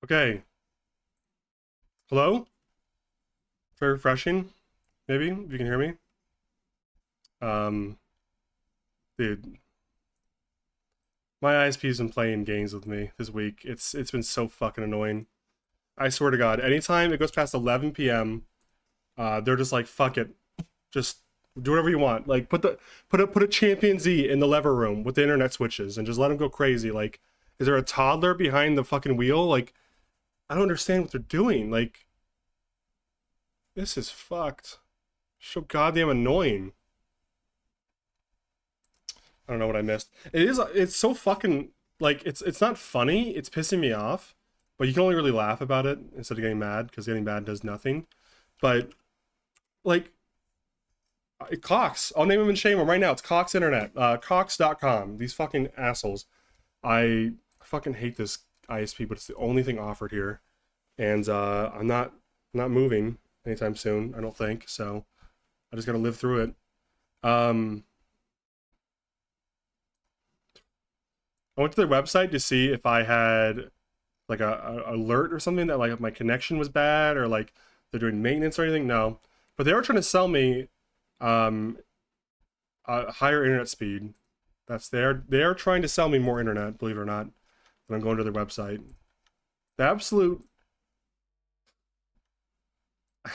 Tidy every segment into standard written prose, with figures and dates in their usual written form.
Okay. Hello? Very refreshing. Maybe if you can hear me. Um, dude, my ISP's been playing games with me this week. It's been so fucking annoying. I swear to God, anytime it goes past 11 p.m., they're just like, fuck it, just do whatever you want. Like put a Champion Z in the lever room with the internet switches and just let them go crazy. Like, is there a toddler behind the fucking wheel? Like, I don't understand what they're doing. Like, this is fucked. So goddamn annoying. I don't know what I missed. It's so fucking like it's not funny. It's pissing me off, but you can only really laugh about it instead of getting mad because getting mad does nothing. But like Cox, I'll name him and shame him right now. It's Cox Internet, Cox.com. These fucking assholes. I fucking hate this ISP, but it's the only thing offered here, and I'm not moving anytime soon. I don't think so. I just gotta live through it. Um, I went to their website to see if I had like a alert or something that like my connection was bad or like they're doing maintenance or anything. No, but they were trying to sell me um, a higher internet speed. They are trying to sell me more internet. Believe it or not, when I'm going to their website. The absolute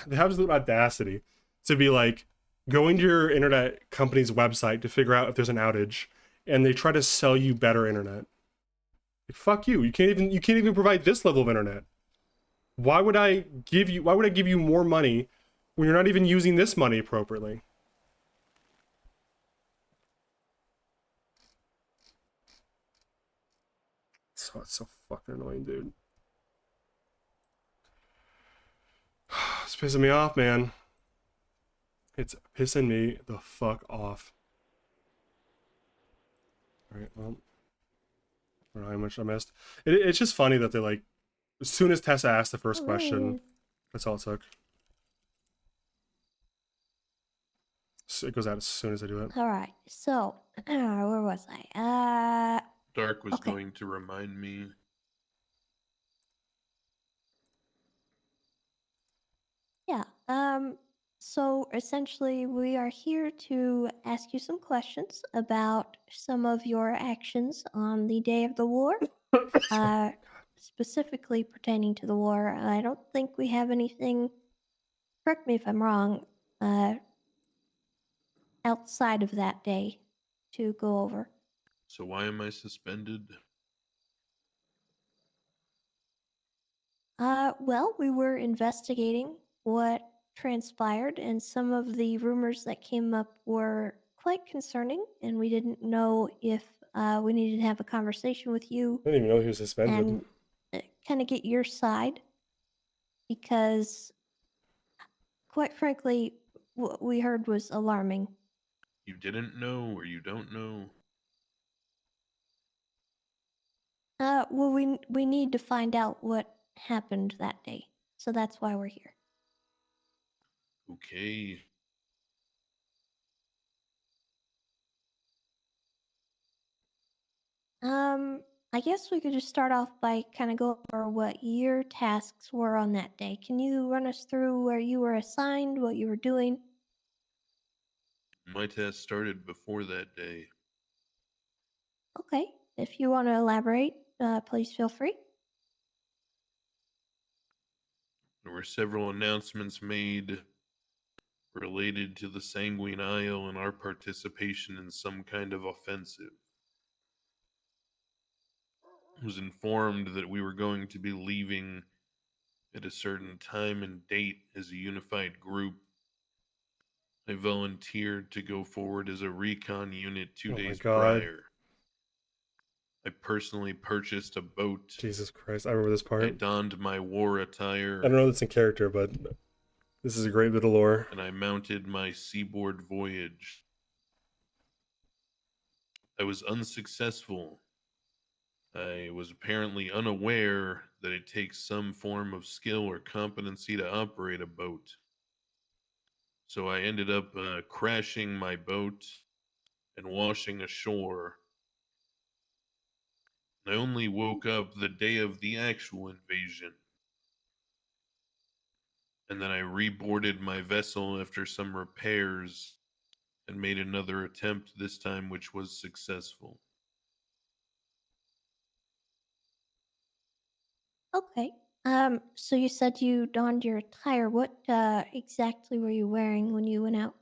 the absolute audacity to be like going to your internet company's website to figure out if there's an outage, and they try to sell you better internet. Like, fuck you. You can't even provide this level of internet. Why would I give you more money when you're not even using this money appropriately? So it's so fucking annoying, dude. It's pissing me off, man. It's pissing me the fuck off. All right, well, I don't know how much I missed. It's just funny that they like, as soon as Tessa asked the first question, Alright. that's all it took. So it goes out as soon as I do it. Alright, so where was I? Dark was Okay. going to remind me. Yeah. So essentially we are here to ask you some questions about some of your actions on the day of the war. Uh Specifically pertaining to the war. I don't think we have anything, correct me if I'm wrong, uh outside of that day to go over. So why am I suspended? Well, we were investigating what transpired, and some of the rumors that came up were quite concerning, and we didn't know if we needed to have a conversation with you I didn't even know he was suspended. and kind of get your side, because, quite frankly, what we heard was alarming. You didn't know or you don't know? Well, we need to find out what happened that day, so that's why we're here. Okay. I guess we could just start off by kind of go over what your tasks were on that day. Can you run us through where you were assigned, what you were doing? My test started before that day. Okay, if you want to elaborate, please feel free. There were several announcements made related to the Sanguine Isle and our participation in some kind of offensive. I was informed that we were going to be leaving at a certain time and date as a unified group. I volunteered to go forward as a recon unit 2 Oh my days god. prior. I personally purchased a boat. Jesus Christ. I remember this I part. donned my war I attire. don't know this in character, but this is a great bit of lore. And I mounted my seaboard voyage. I was unsuccessful. I was apparently unaware that it takes some form of skill or competency to operate a boat. So I ended up crashing my boat and washing ashore. I only woke up the day of the actual invasion. And then I reboarded my vessel after some repairs and made another attempt this time, which was successful. Okay. So you said you donned your attire. What exactly were you wearing when you went out?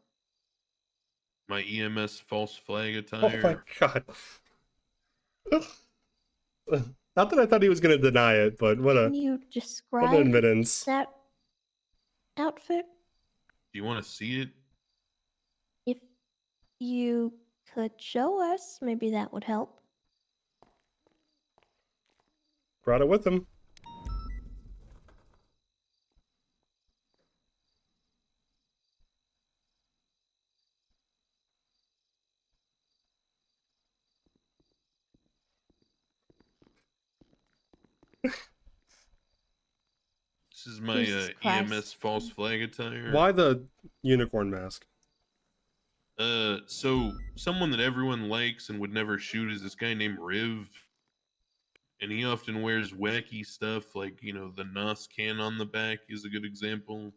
My EMS false flag Oh my attire. god. Not that I thought he was gonna deny it, but what Can an you describe admittance. that outfit? Do you want to see it? If you could show us, maybe that would help. Brought it with him. This is my Jesus EMS Christ. false flag attire. Why the unicorn mask? So someone that everyone likes and would never shoot is this guy named Riv. And he often wears wacky stuff like, the NOS can on the back is a good example.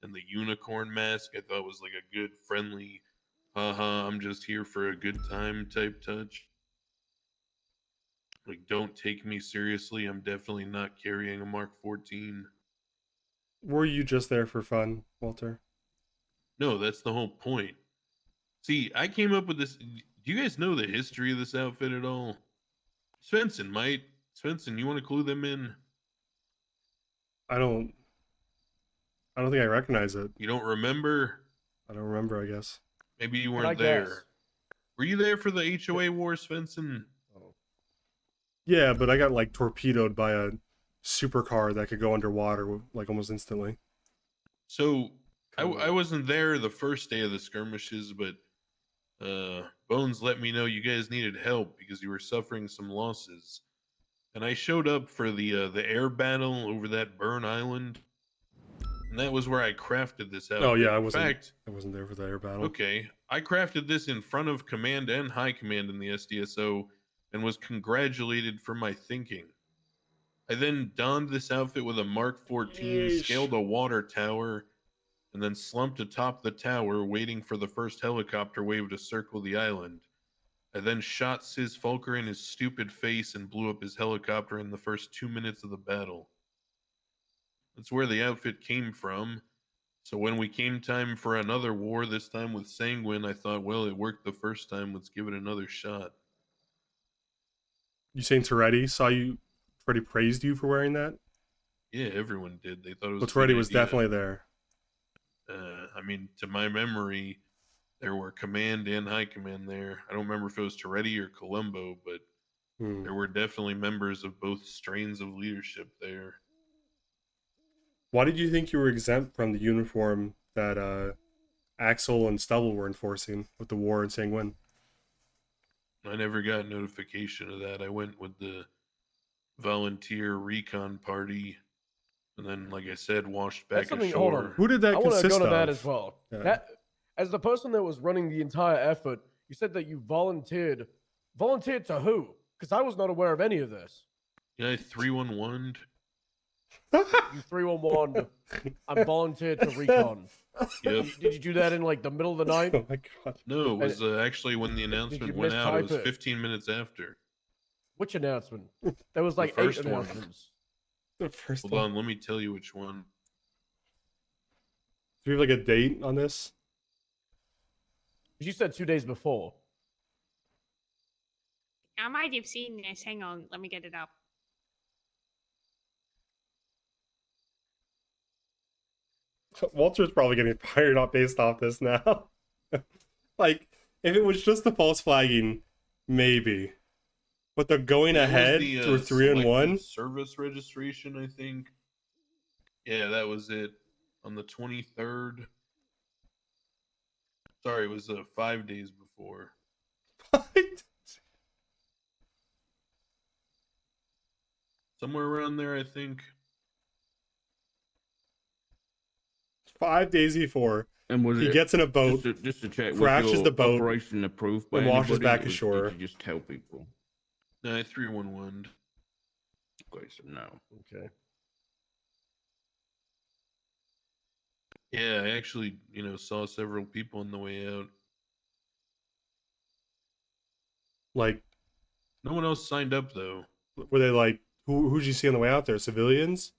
And the unicorn mask I thought was like a good, friendly, haha, I'm just here for a good time type touch. Like, don't take me seriously. I'm definitely not carrying a Mark 14. Were you just there for fun, Walter? No, that's the whole point. See, I came up with this. Do you guys know the history of this outfit at all? Svensen might. Svensen, you want to clue them in? I don't think I recognize it. You don't remember? I don't remember, I guess. Maybe you Can I weren't there. guess? Were you there for the HOA war, Svensen? Yeah, but I got like torpedoed by a supercar that could go underwater like almost instantly. So I wasn't there the first day of the skirmishes, but Bones let me know you guys needed help because you were suffering some losses, and I showed up for the air battle over that burn island, and that was where I crafted this outfit. Oh yeah, I In wasn't fact, there for the air battle. okay, I crafted this in front of command and high command in the SDSO, and was congratulated for my thinking. I then donned this outfit with a Mark 14, Yeesh. scaled a water tower, and then slumped atop the tower, waiting for the first helicopter wave to circle the island. I then shot Sis Fulker in his stupid face and blew up his helicopter in the first 2 minutes of the battle. That's where the outfit came from. So when we came time for another war, this time with Sanguine, I thought, well, it worked the first time, let's give it another shot. You saying Toretti saw you? Toretti praised you for wearing that? Yeah, everyone did. They thought it was. But a good Toretti was idea. definitely there. I mean, to my memory, there were command and high command there. I don't remember if it was Toretti or Colombo, but there were definitely members of both strains of leadership there. Why did you think you were exempt from the uniform that Axel and Stubble were enforcing with the war in Sanguine? I never got notification of that. I went with the volunteer recon party, and then, like I said, washed back That's something. ashore. Hold on. Who did that I want to consist go to that of? as well. Yeah. That, as the person that was running the entire effort, you said that you volunteered. Volunteered to who? Because I was not aware of any of this. Yeah, I 311'd. You 311. I'm volunteered to recon. Yep. Did you do that in like the middle of the night? Oh my god. No, it was actually when the announcement you went out. It mistype was it? 15 minutes after. Which announcement? There was like The 8 first one. announcements. The first Hold one. on, let me tell you which one. Do we have like a date on this? You said 2 days before. I might have seen this. Hang on, let me get it up. Walter's probably getting fired up based off this now. Like, if it was just the false flagging, maybe. But the going It was ahead the, through 3 and 1? selective service registration, I think. Yeah, that was it. On the 23rd. Sorry, it was 5 days before. Somewhere around there, I think. 5 days before. And was He it, gets in a boat, just to check, crashes was your the boat, operation approved by and washes anybody, back or ashore. Did you just tell people? No, I 311'd. Okay, so no. Okay. Yeah, I actually, saw several people on the way out. Like, No one else signed up though. were they like, who'd you see on the way out there? Civilians?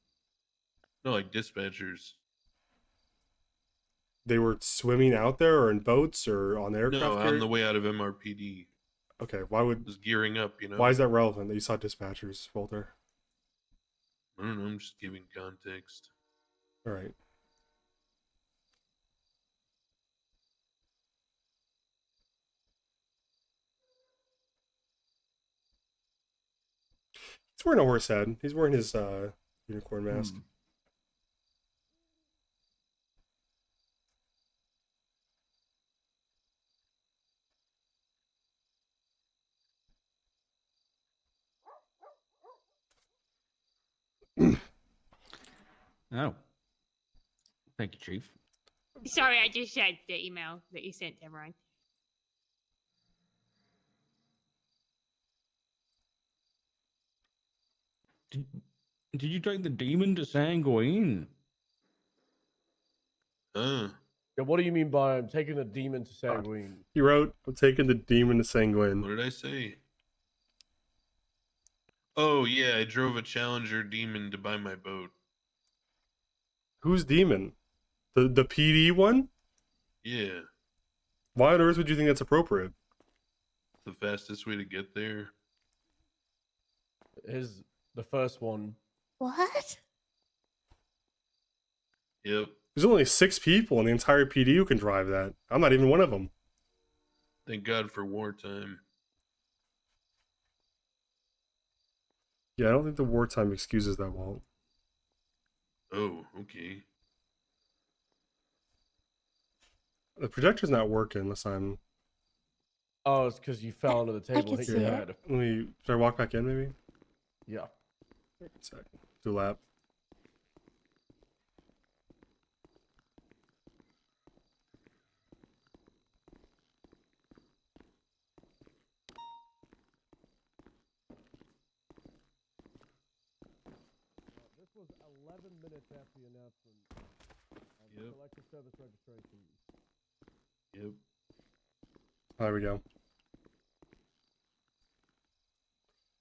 No, like dispatchers. They were swimming out there or in boats or on aircraft No, carrier? on the way out of MRPD. Okay, why would... Was gearing up, Why is that relevant that you saw dispatchers, Walter? I don't know, I'm just giving context. All right. He's wearing a horse head. He's wearing his unicorn mask. Oh. Thank you, Chief. Sorry, I just shared the email that you sent to everyone. Did you take the demon to Sanguine? Huh. Yeah, what do you mean by I'm taking the demon to Sanguine? He wrote, I'm taking the demon to Sanguine. What did I say? Oh, yeah, I drove a Challenger demon to buy my boat. Who's demon? The PD one? Yeah, Why on earth would you think that's appropriate? the fastest way to get there. The first one. What? Yep. There's only 6 people in the entire PD who can drive that. I'm not even one of them. Thank God for wartime. Yeah, I don't think the wartime excuses that, Walt. Oh, okay. The projector's not working unless I'm... Oh, it's because you fell under the table can and hit see your it. head. Let me... Should I walk back in, maybe? Yeah. One sec. Do a lap. This was 11 minutes after the announcement of Yep. selective service registration. Yep. There we go.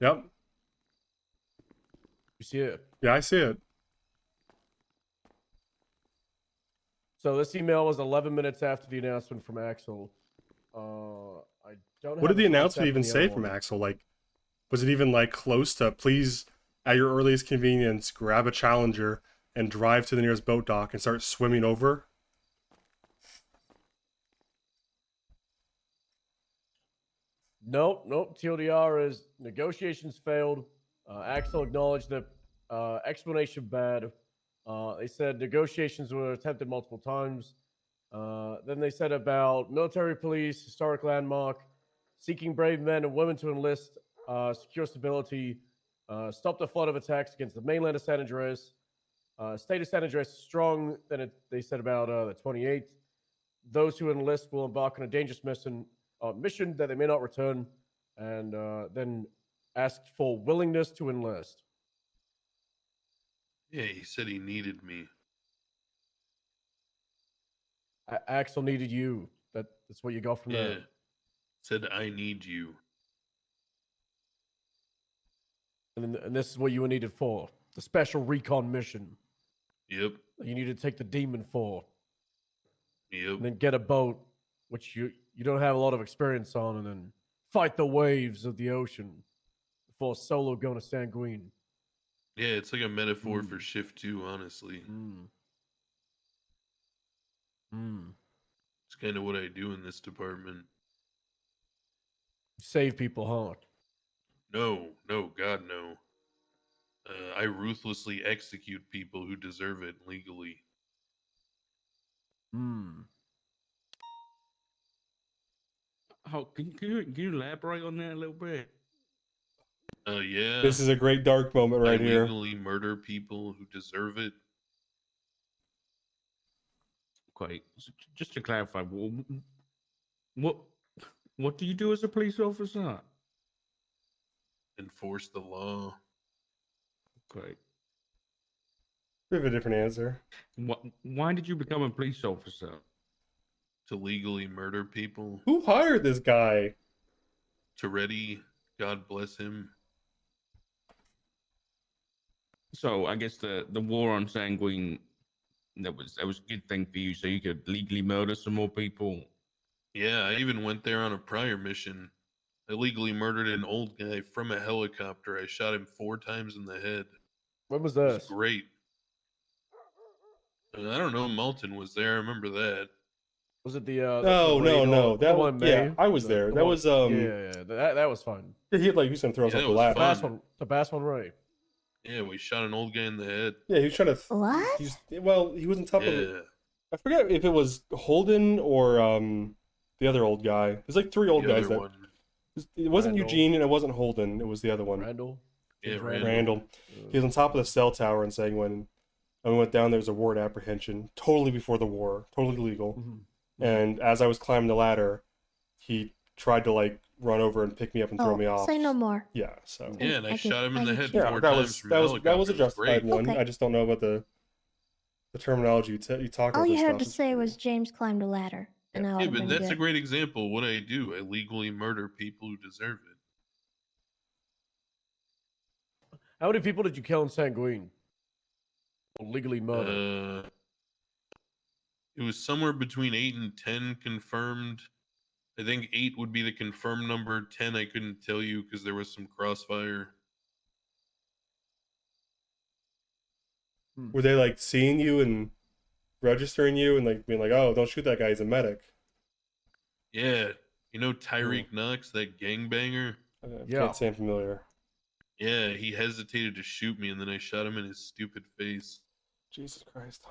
Yep. You see it? Yeah, I see it. So this email was 11 minutes after the announcement from Axel. I don't. What have did the a announcement timestamp even for the say other from one. Axel? Like, was it even like close to please, at your earliest convenience, grab a Challenger and drive to the nearest boat dock and start swimming over? Nope. TLDR is negotiations failed. Axel acknowledged that explanation bad. They said negotiations were attempted multiple times. Then they said about military police, historic landmark, seeking brave men and women to enlist, secure stability, stop the flood of attacks against the mainland of San Andreas. State of San Andreas is strong. Then they said about the 28th. Those who enlist will embark on a dangerous mission that they may not return, and then asked for willingness to enlist. Yeah, he said he needed me. Axel needed you. That's what you got from Yeah. there. Said I need you. And this is what you were needed for: the special recon mission Yep. that you need to take the demon for, Yep. and then get a boat, which you don't have a lot of experience on, and then fight the waves of the ocean before solo going to Sanguine. Yeah, it's like a metaphor for shift 2, honestly. It's kind of what I do in this department. Save people, huh? No, God, no. I ruthlessly execute people who deserve it legally. How can you elaborate on that a little bit? Yeah. This is a great dark moment right I here. legally murder people who deserve it. Okay, so just to clarify, what do you do as a police officer? enforce the law. Okay. We have a different answer. Why did you become a police officer? To legally murder people. Who hired this guy? Toretti, God bless him. So I guess the war on Sanguine, that was a good thing for you, so you could legally murder some more people. Yeah, I even went there on a prior mission. I legally murdered an old guy from a helicopter. I shot him 4 times in the head. When was It was this? great. I don't know. Malton was there. I remember that. Was it the No, raid no. on- That the was one in May? I was there. That one- was yeah. That was fun. Yeah, he was gonna throw us Yeah, off that the was ladder. fun. The bass one, right? Yeah, we shot an old guy in the head. Yeah, he was trying to. What? He was on top of. Yeah, I forget if it was Holden or the other old guy. There's like 3 old the guys other that. one. It wasn't Randall. Eugene and it wasn't Holden. It was the other one. Randall. Yeah, James Randall. He was on top of the cell tower and saying when we went down there was a warrant apprehension, totally before the war, totally legal. Mhm. And as I was climbing the ladder, he tried to like run over and pick me up and throw me off. Say no more. Yeah, so Yeah, and I shot him in the head yeah, 4 that times was from that a was helicopter. that was a It was justified great. one. Okay. I just don't know about the terminology you talk All about. you this had stuff. to say was James climbed a ladder, and I Yeah, would have but been that's a good. great example of what I do. I legally murder people who deserve it. How many people did you kill in Sanguine? Or legally murder? It was somewhere between 8 and 10 confirmed. I think 8 would be the confirmed number. 10 I couldn't tell you because there was some crossfire. Were they like seeing you and registering you and like being like, "Oh, don't shoot that guy. He's a medic." Yeah, you know Tyreek Knox, that gangbanger? Yeah. Can't say I'm familiar. Yeah, he hesitated to shoot me and then I shot him in his stupid face. Jesus Christ.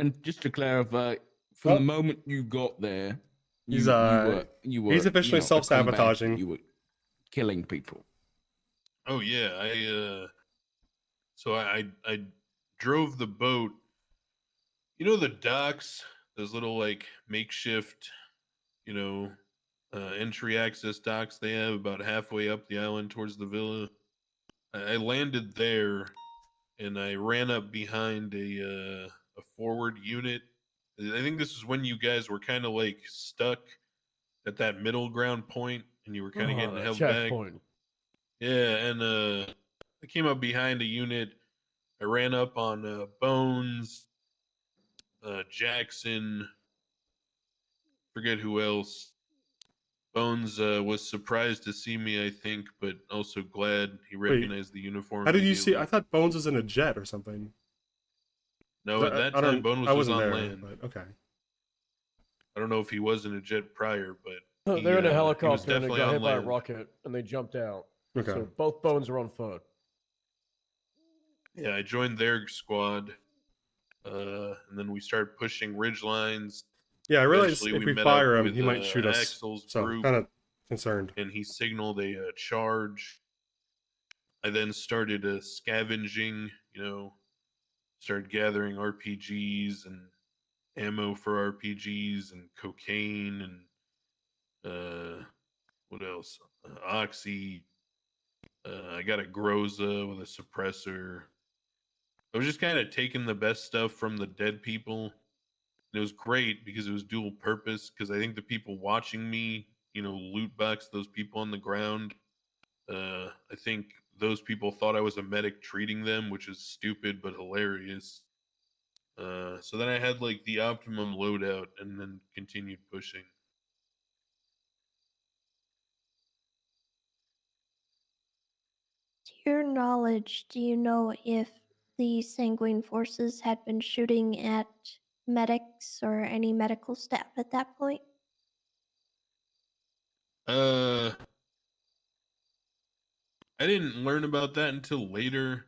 And just to clarify, from the moment you got there, He's, you were he's officially a combatant. self-sabotaging. You were killing people. Oh yeah, so I drove the boat. You know the docks, those little like makeshift, you know, entry access docks they have about halfway up the island towards the villa. I landed there and I ran up behind a forward unit. I think this is when you guys were kind of like stuck at that middle ground point and you were kind of getting that held back. checkpoint. Yeah, and I came up behind a unit. I ran up on Bones, Jackson, forget who else. Bones was surprised to see me, I think, but also glad he recognized the uniform. How did you see? immediately. I thought Bones was in a jet or something. No, at that time, Bones I was wasn't on there, land. but okay. I don't know if he was in a jet prior, but They're in a he was helicopter and they definitely got on hit by a land. rocket and they jumped out. Okay. So both Bones are on foot. Yeah, I joined their squad, and then we started pushing ridge lines. Yeah, I realized Eventually, if we met fire up him, with, he might shoot us. Axel's So group, kind of concerned. and he signaled a charge. I then started scavenging, started gathering RPGs and ammo for RPGs and cocaine and what else? Oxy. I got a Groza with a suppressor. I was just kind of taking the best stuff from the dead people. And it was great because it was dual purpose. Because I think the people watching me, loot box those people on the ground. I think those people thought I was a medic treating them, which is stupid but hilarious. So then I had like the optimum loadout and then continued pushing. To your knowledge, do you know if the Sanguine forces had been shooting at medics or any medical staff at that point? I didn't learn about that until later,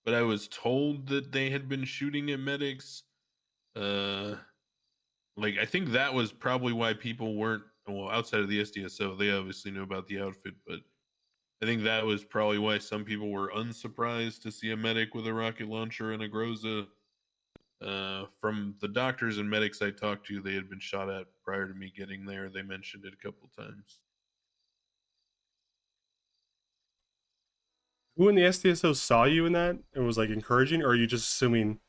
but I was told that they had been shooting at medics. Like I think that was probably why people weren't outside of the SDSO. They obviously knew about the outfit, but I think that was probably why some people were unsurprised to see a medic with a rocket launcher and a Groza. From the doctors and medics I talked to, they had been shot at prior to me getting there. They mentioned it a couple times. Who in the SDSO saw you in that and was like encouraging, or are you just assuming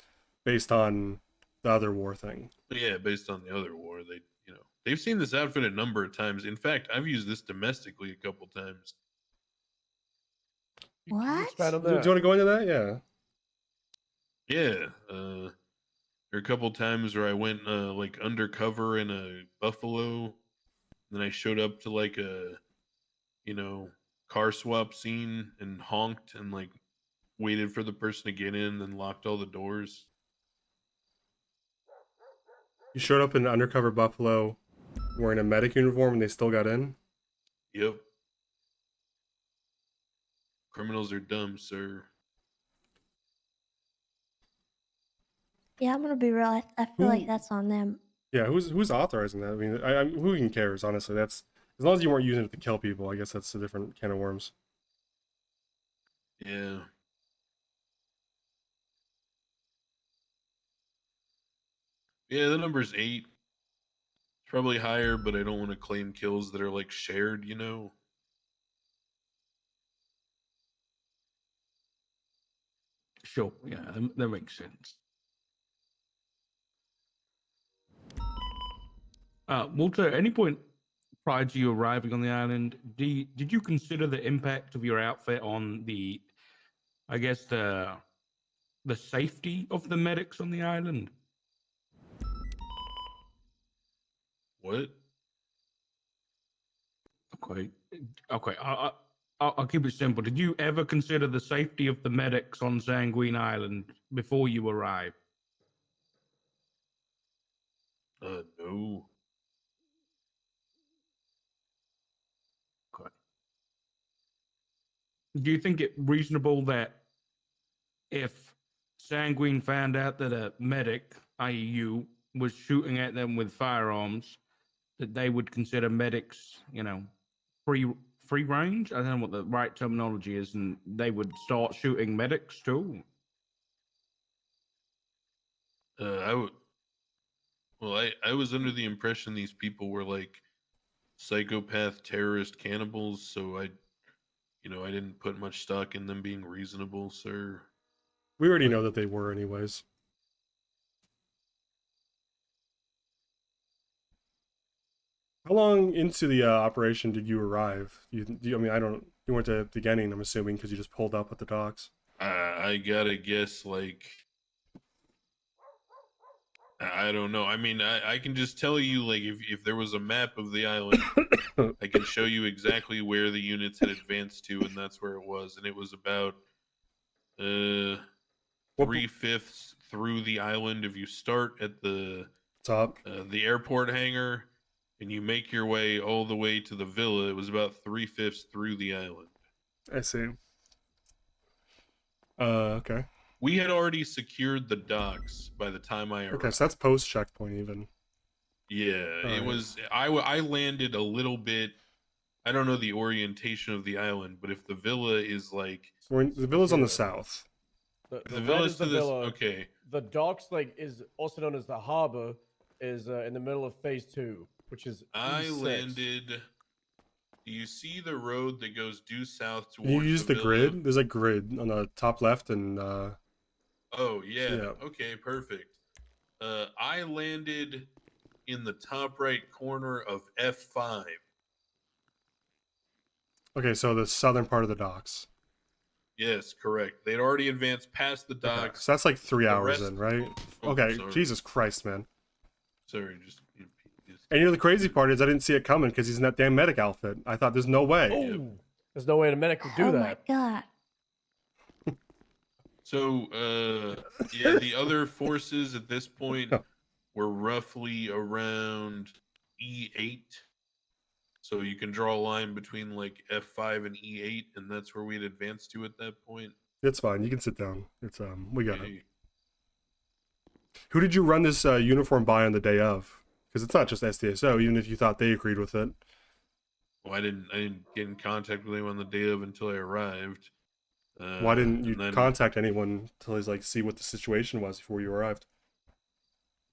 based on the other war thing? But yeah, based on the other war, they've seen this outfit a number of times. In fact, I've used this domestically a couple times. Can you What? expand on Do you that? want to go into that? Yeah. Yeah, there are a couple times where I went like undercover in a buffalo. Then I showed up to like a car swap scene and honked and like waited for the person to get in, then locked all the doors. You showed up in an undercover buffalo wearing a medic uniform and they still got in? Yep. Criminals are dumb, sir. Yeah, I'm gonna be real. I feel like Who- that's on them. Yeah, who's authorizing that? I mean, who even cares, honestly? That's as long as you weren't using it to kill people, I guess that's a different can of worms. Yeah. Yeah, the number's 8. It's probably higher, but I don't want to claim kills that are like shared, Sure, yeah, that makes sense. Walter, at any point prior to you arriving on the island, did you consider the impact of your outfit on the, I guess the safety of the medics on the island? What? Okay, okay. I'll keep it simple. Did you ever consider the safety of the medics on Sanguine Island before you arrived? No. Okay. Do you think it reasonable that if Sanguine found out that a medic, i.e., you, was shooting at them with firearms, that they would consider medics, free range? I don't know what the right terminology is, and they would start shooting medics too. I would. Well, I was under the impression these people were like psychopath terrorist cannibals, so I didn't put much stock in them being reasonable, sir. We already But know that they were, anyways. How long into the operation did you arrive? I mean, I don't. You went to the beginning, I'm assuming, because you just pulled up at the docks. I gotta guess, like, I don't know. I mean, I can just tell you, like, if there was a map of the island, I can show you exactly where the units had advanced to, and that's where it was. And it was about What 3/5 through the island. If you start at top? the airport hangar and you make your way all the way to the villa, it was about 3/5 through the island. I see. Okay. We had already secured the docks by the time I arrived. Okay, so that's post checkpoint even. Yeah, Alright. was. I landed a little bit. I don't know the orientation of the island, but if the villa is like The villa's on the Yeah. south. The the red villa's is the to this, villa. okay. The docks, like, is also known as the harbor, is in the middle of phase 2, which is I E6. landed. Do you see the road that goes due south Can you towards use the the villa? grid? There's a grid on the top left and Oh yeah. Yeah. Okay, perfect. I landed in the top right corner of F5. okay, so the southern part of the docks. Yes, correct. They'd already advanced past the Okay, docks. so that's like 3 The hours rest- in, right? Oh, Okay, sorry. Jesus Christ, man. Sorry, just. And the crazy part is I didn't see it coming because he's in that damn medic outfit. I thought there's no way. Oh, there's no way a medic would do Oh that. my god. So, yeah, the other forces at this point were roughly around E8. So you can draw a line between like F5 and E8, and that's where we'd advance to at that point. It's fine. You can sit down. It's we got it. Okay. Who did you run this uniform by on the day of? Because it's not just SDSO. Even if you thought they agreed with it. Well, I didn't get in contact with anyone the day of until I arrived. Why didn't you and then contact anyone till he's like see what the situation was before you arrived?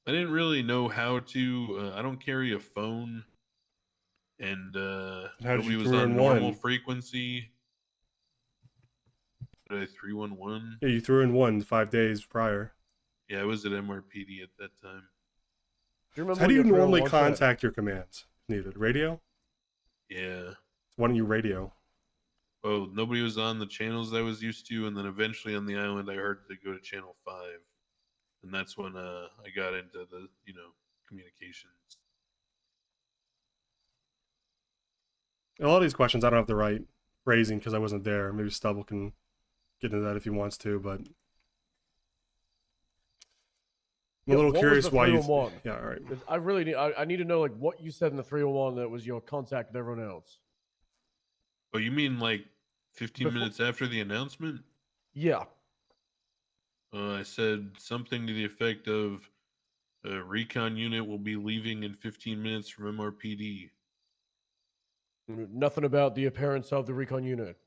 I didn't really know how to. I don't carry a phone, and How did nobody you was crew on in normal one? frequency. Did I 311? Yeah, you threw in one 5 days prior. Yeah, I was at MRPD at that time. Do you remember How do you when your normally 311 said- contact your commands if needed? Radio? Yeah. Why don't you radio? Oh, nobody was on the channels I was used to, and then eventually on the island I heard to go to channel 5. And that's when I got into the, communications. A lot of these questions I don't have the right phrasing because I wasn't there. Maybe Stubble can get into that if he wants to, but I'm Yeah, a little what was curious the why you. 311? Yeah, all right. 'Cause I really need. I need to know like what you said in the 301 that was your contact with everyone else. Oh, you mean like 15 Before- minutes after the announcement? Yeah. I said something to the effect of a recon unit will be leaving in 15 minutes from MRPD. Nothing about the appearance of the recon unit.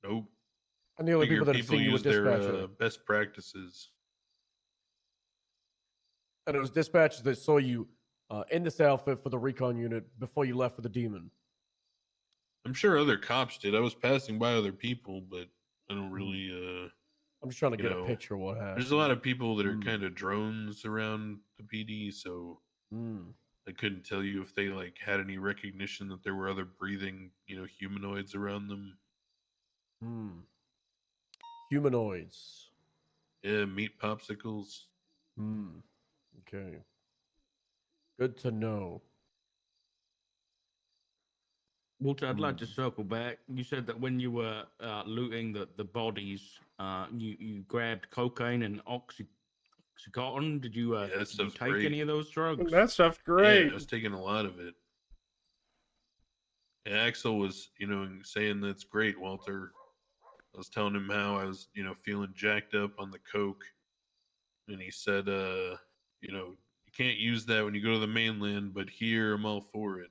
Nope. And the only Figure people that have people seen you were use their dispatcher. best practices. And it was dispatchers that saw you in this outfit for the recon unit before you left for the demon. I'm sure other cops did. I was passing by other people, but I don't really. I'm just trying to You get a know, picture of what happened. There's a lot of people that are Mm. kind of drones around the PD, so Mm. I couldn't tell you if they like had any recognition that there were other breathing, humanoids around them. Hmm. Humanoids. Yeah, meat popsicles. Hmm. Okay. Good to know. Walter, I'd like to circle back. You said that when you were looting the bodies, you grabbed cocaine and oxycontin. Did you Yeah, that did you stuff's take great. any of those drugs? That stuff's Yeah, great. I was taking a lot of it. Yeah, Axel was, saying that's great, Walter. I was telling him how I was, feeling jacked up on the coke, and he said, you can't use that when you go to the mainland, but here I'm all for it.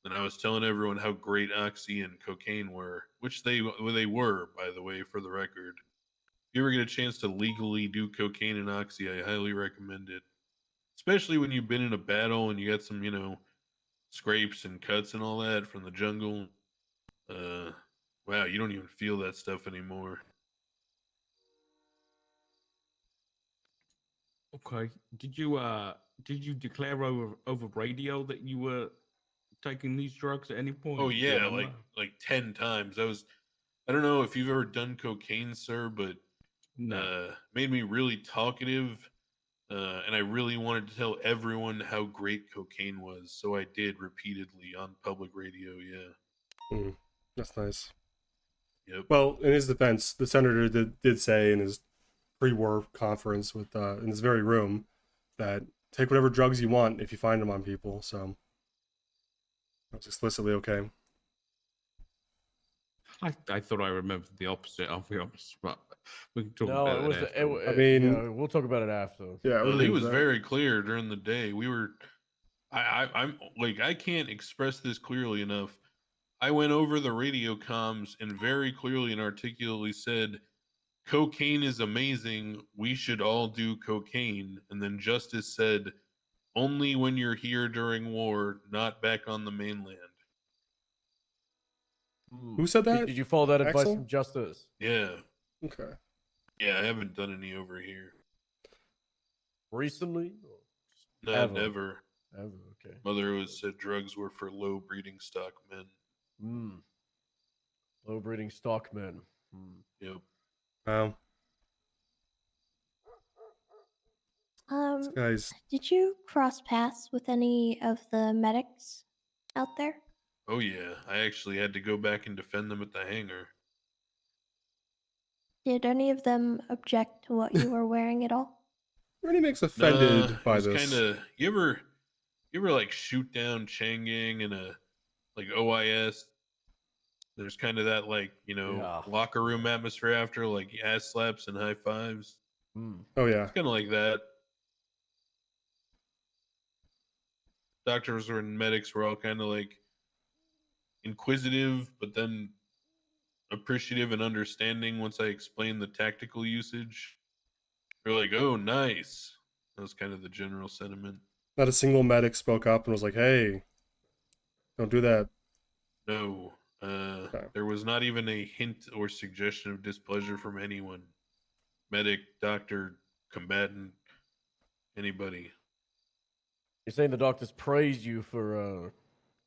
And I was telling everyone how great oxy and cocaine were, which they were, by the way, for the record. If you ever get a chance to legally do cocaine and oxy, I highly recommend it. Especially when you've been in a battle and you got some, scrapes and cuts and all that from the jungle. Wow, you don't even feel that stuff anymore. Okay. Did you declare over radio that you were taking these drugs at any point? Oh Do you yeah, remember? like 10 times. I don't know if you've ever done cocaine, sir, but No. made me really talkative. And I really wanted to tell everyone how great cocaine was, so I did repeatedly on public radio. Yeah. That's nice. Yep. Well, in his defense, the senator did say in his pre-war conference with in this very room that take whatever drugs you want if you find them on people. So that's explicitly okay. I thought I remembered the opposite. I'll be honest, but we can talk No, about it that was. afterwards. I mean- yeah, we'll talk about it after. Yeah, Well, he was that. very clear during the day. We were, I'm like, I can't express this clearly enough. I went over the radio comms and very clearly and articulately said, cocaine is amazing. We should all do cocaine. And then Justice said, only when you're here during war, not back on the mainland. Who said that? Did you follow that advice Axel? from Justice? Yeah. Okay. Yeah, I haven't done any over here. Recently? Or No, Ever. never. ever? Okay. Mother always said drugs were for low breeding stock men. Low breeding stockmen. Yep. Wow. This guy's Did you cross paths with any of the medics out there? Oh yeah, I actually had to go back and defend them at the hangar. Did any of them object to what you were wearing at all? really makes offended Nah, by it was this. kind of you ever like shoot down Chang'e in a like OIS. There's kind of that like Yeah. locker room atmosphere after like ass slaps and high fives. Oh yeah. It's kind of like that. Doctors and medics were all kind of like inquisitive, but then appreciative and understanding once I explained the tactical usage. They're like, "Oh, nice." That was kind of the general sentiment. Not a single medic spoke up and was like, "Hey, don't do that." No, There was not even a hint or suggestion of displeasure from anyone. Medic, doctor, combatant, anybody. You're saying the doctors praised you for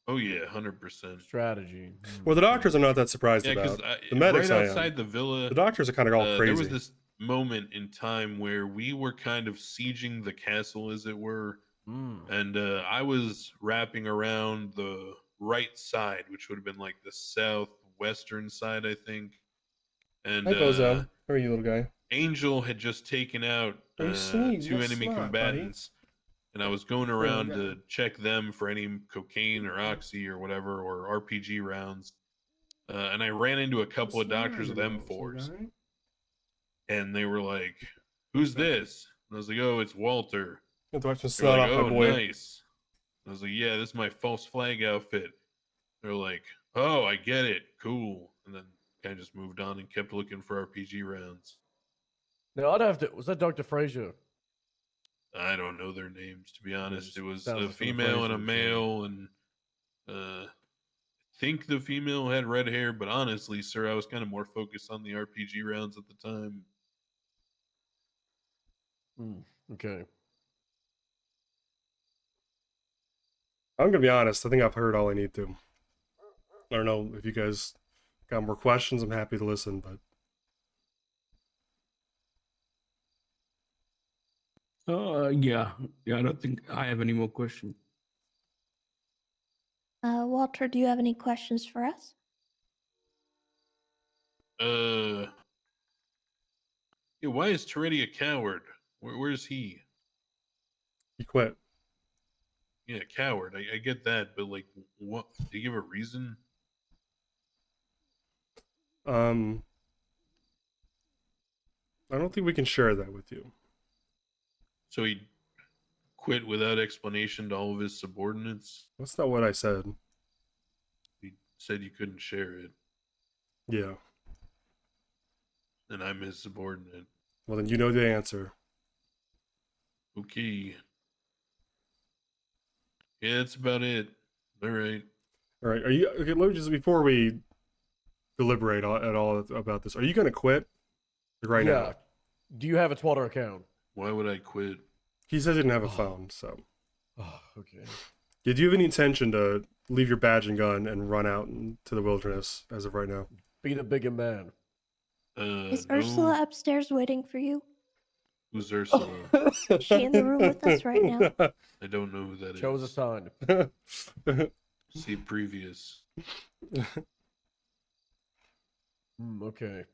Oh yeah, 100%. strategy. Well, the doctors I'm not that surprised Yeah, because about. The medics right I outside am. the villa, The doctors are kind of all there crazy. was this moment in time where we were kind of sieging the castle, as it were, and I was wrapping around the right side, which would have been like the southwestern side, I think. And Hi, Bozo. How are you, little guy? Angel had just taken out Oh, you see, two what's enemy smart, combatants, and I was going little around guy. to check them for any cocaine or oxy or whatever, or RPG rounds. And I ran into a couple of doctors with M4s, and they were like, "Who's this?" And I was like, "Oh, it's Walter." Let's watch the They were snot like, off my "Oh, boy. nice." I was like, "Yeah, this is my false flag outfit." They're like, "Oh, I get it. Cool." And then kind of just moved on and kept looking for RPG rounds. Now I'd have to. Was that Dr. Frazier? I don't know their names, to be honest. just It was sounds a like some female and a Frasers, male, and I think the female had red hair, but honestly, sir, I was kind of more focused on the RPG rounds at the time. Okay. I'm gonna be honest. I think I've heard all I need to. I don't know if you guys got more questions. I'm happy to listen, but Yeah. I don't think I have any more questions. Walter, do you have any questions for us? Yeah, why is Toretti a coward? Where's he? he quit. Yeah, coward. I get that, but like, what? Do you give a reason? I don't think we can share that with you. So he quit without explanation to all of his subordinates? That's not what I said. He said you couldn't share it, Yeah. and I'm his subordinate. Well, then you know the answer. Okay. Yeah, that's about it. All right. All right. Are you okay? Let me just before we deliberate at all about this. Are you gonna quit right yeah. now? Do you have a Twitter account? Why would I quit? He says he didn't have a phone, so. Oh, okay. Yeah, do you have any intention to leave your badge and gun and run out into the wilderness as of right now? Be the bigger man. Is No. Ursula upstairs waiting for you? Who's Ursula? Is she in the room with us right now? I don't know who that Chose a is. sign. See previous. Okay.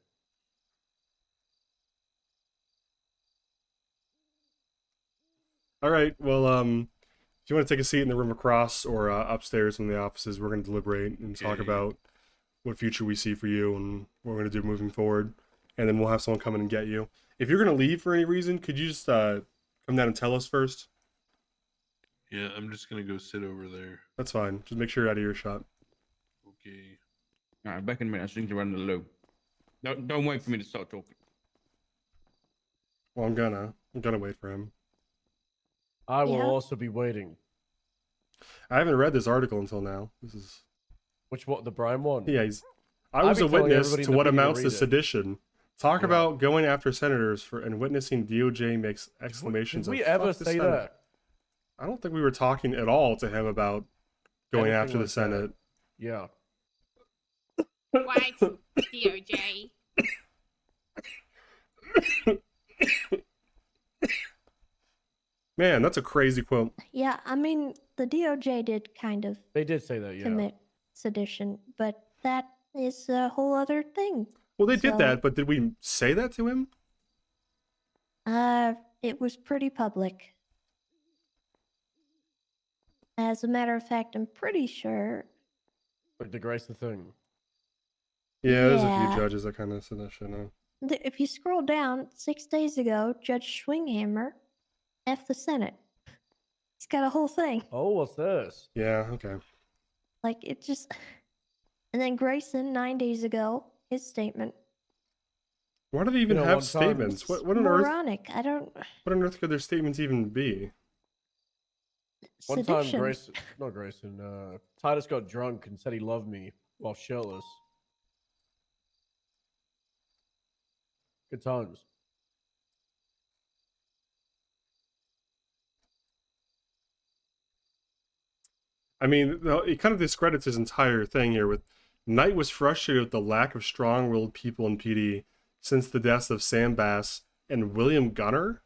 All right. Well, if you want to take a seat in the room across or upstairs in the offices, we're going to deliberate and talk Okay. about what future we see for you and what we're going to do moving forward. And then we'll have someone come in and get you. If you're going to leave for any reason, could you just come down and tell us first? Yeah, I'm just gonna go sit over there. That's fine. Just make sure you're out of earshot. Okay. All right, back in a minute. I just need to run the loop. Don't wait for me to start talking. Well, I'm gonna wait for him. I will Yeah. also be waiting. I haven't read this article until now. This is Which one? The Brian one? yeah. I was I've a been telling witness everybody to in the what media to amounts to read it. sedition. Talk Yeah. about going after senators for and witnessing DOJ makes exclamations. Did we of, ever "Fuck the say Senate." that? I don't think we were talking at all to him about going Anything after the like that. Senate. Yeah. Why DOJ? Man, that's a crazy quote. Yeah, I mean, the DOJ did kind of They did say that, yeah. commit sedition, but that is a whole other thing. Well, they did So- that, but did we say that to him? It was pretty public. As a matter of fact, I'm pretty sure. Like the Grayson thing. Yeah, there's a few Yeah. judges that kind of said that shit. Huh? If you scroll down, 6 days ago, Judge Schwinghammer F the Senate. He's got a whole thing. Oh, what's this? Yeah, okay. Like, it just. And then Grayson, 9 days ago, his statement. Why do they even know, have one time- statements? It's What on earth? moronic. I don't. What on earth could their statements even be? One time, Sedition. Titus got drunk and said he loved me. Well, shirtless. Good times. I mean, it kind of discredits his entire thing here with Knight was frustrated with the lack of strong-willed people in PD since the deaths of Sam Bass and William Gunner.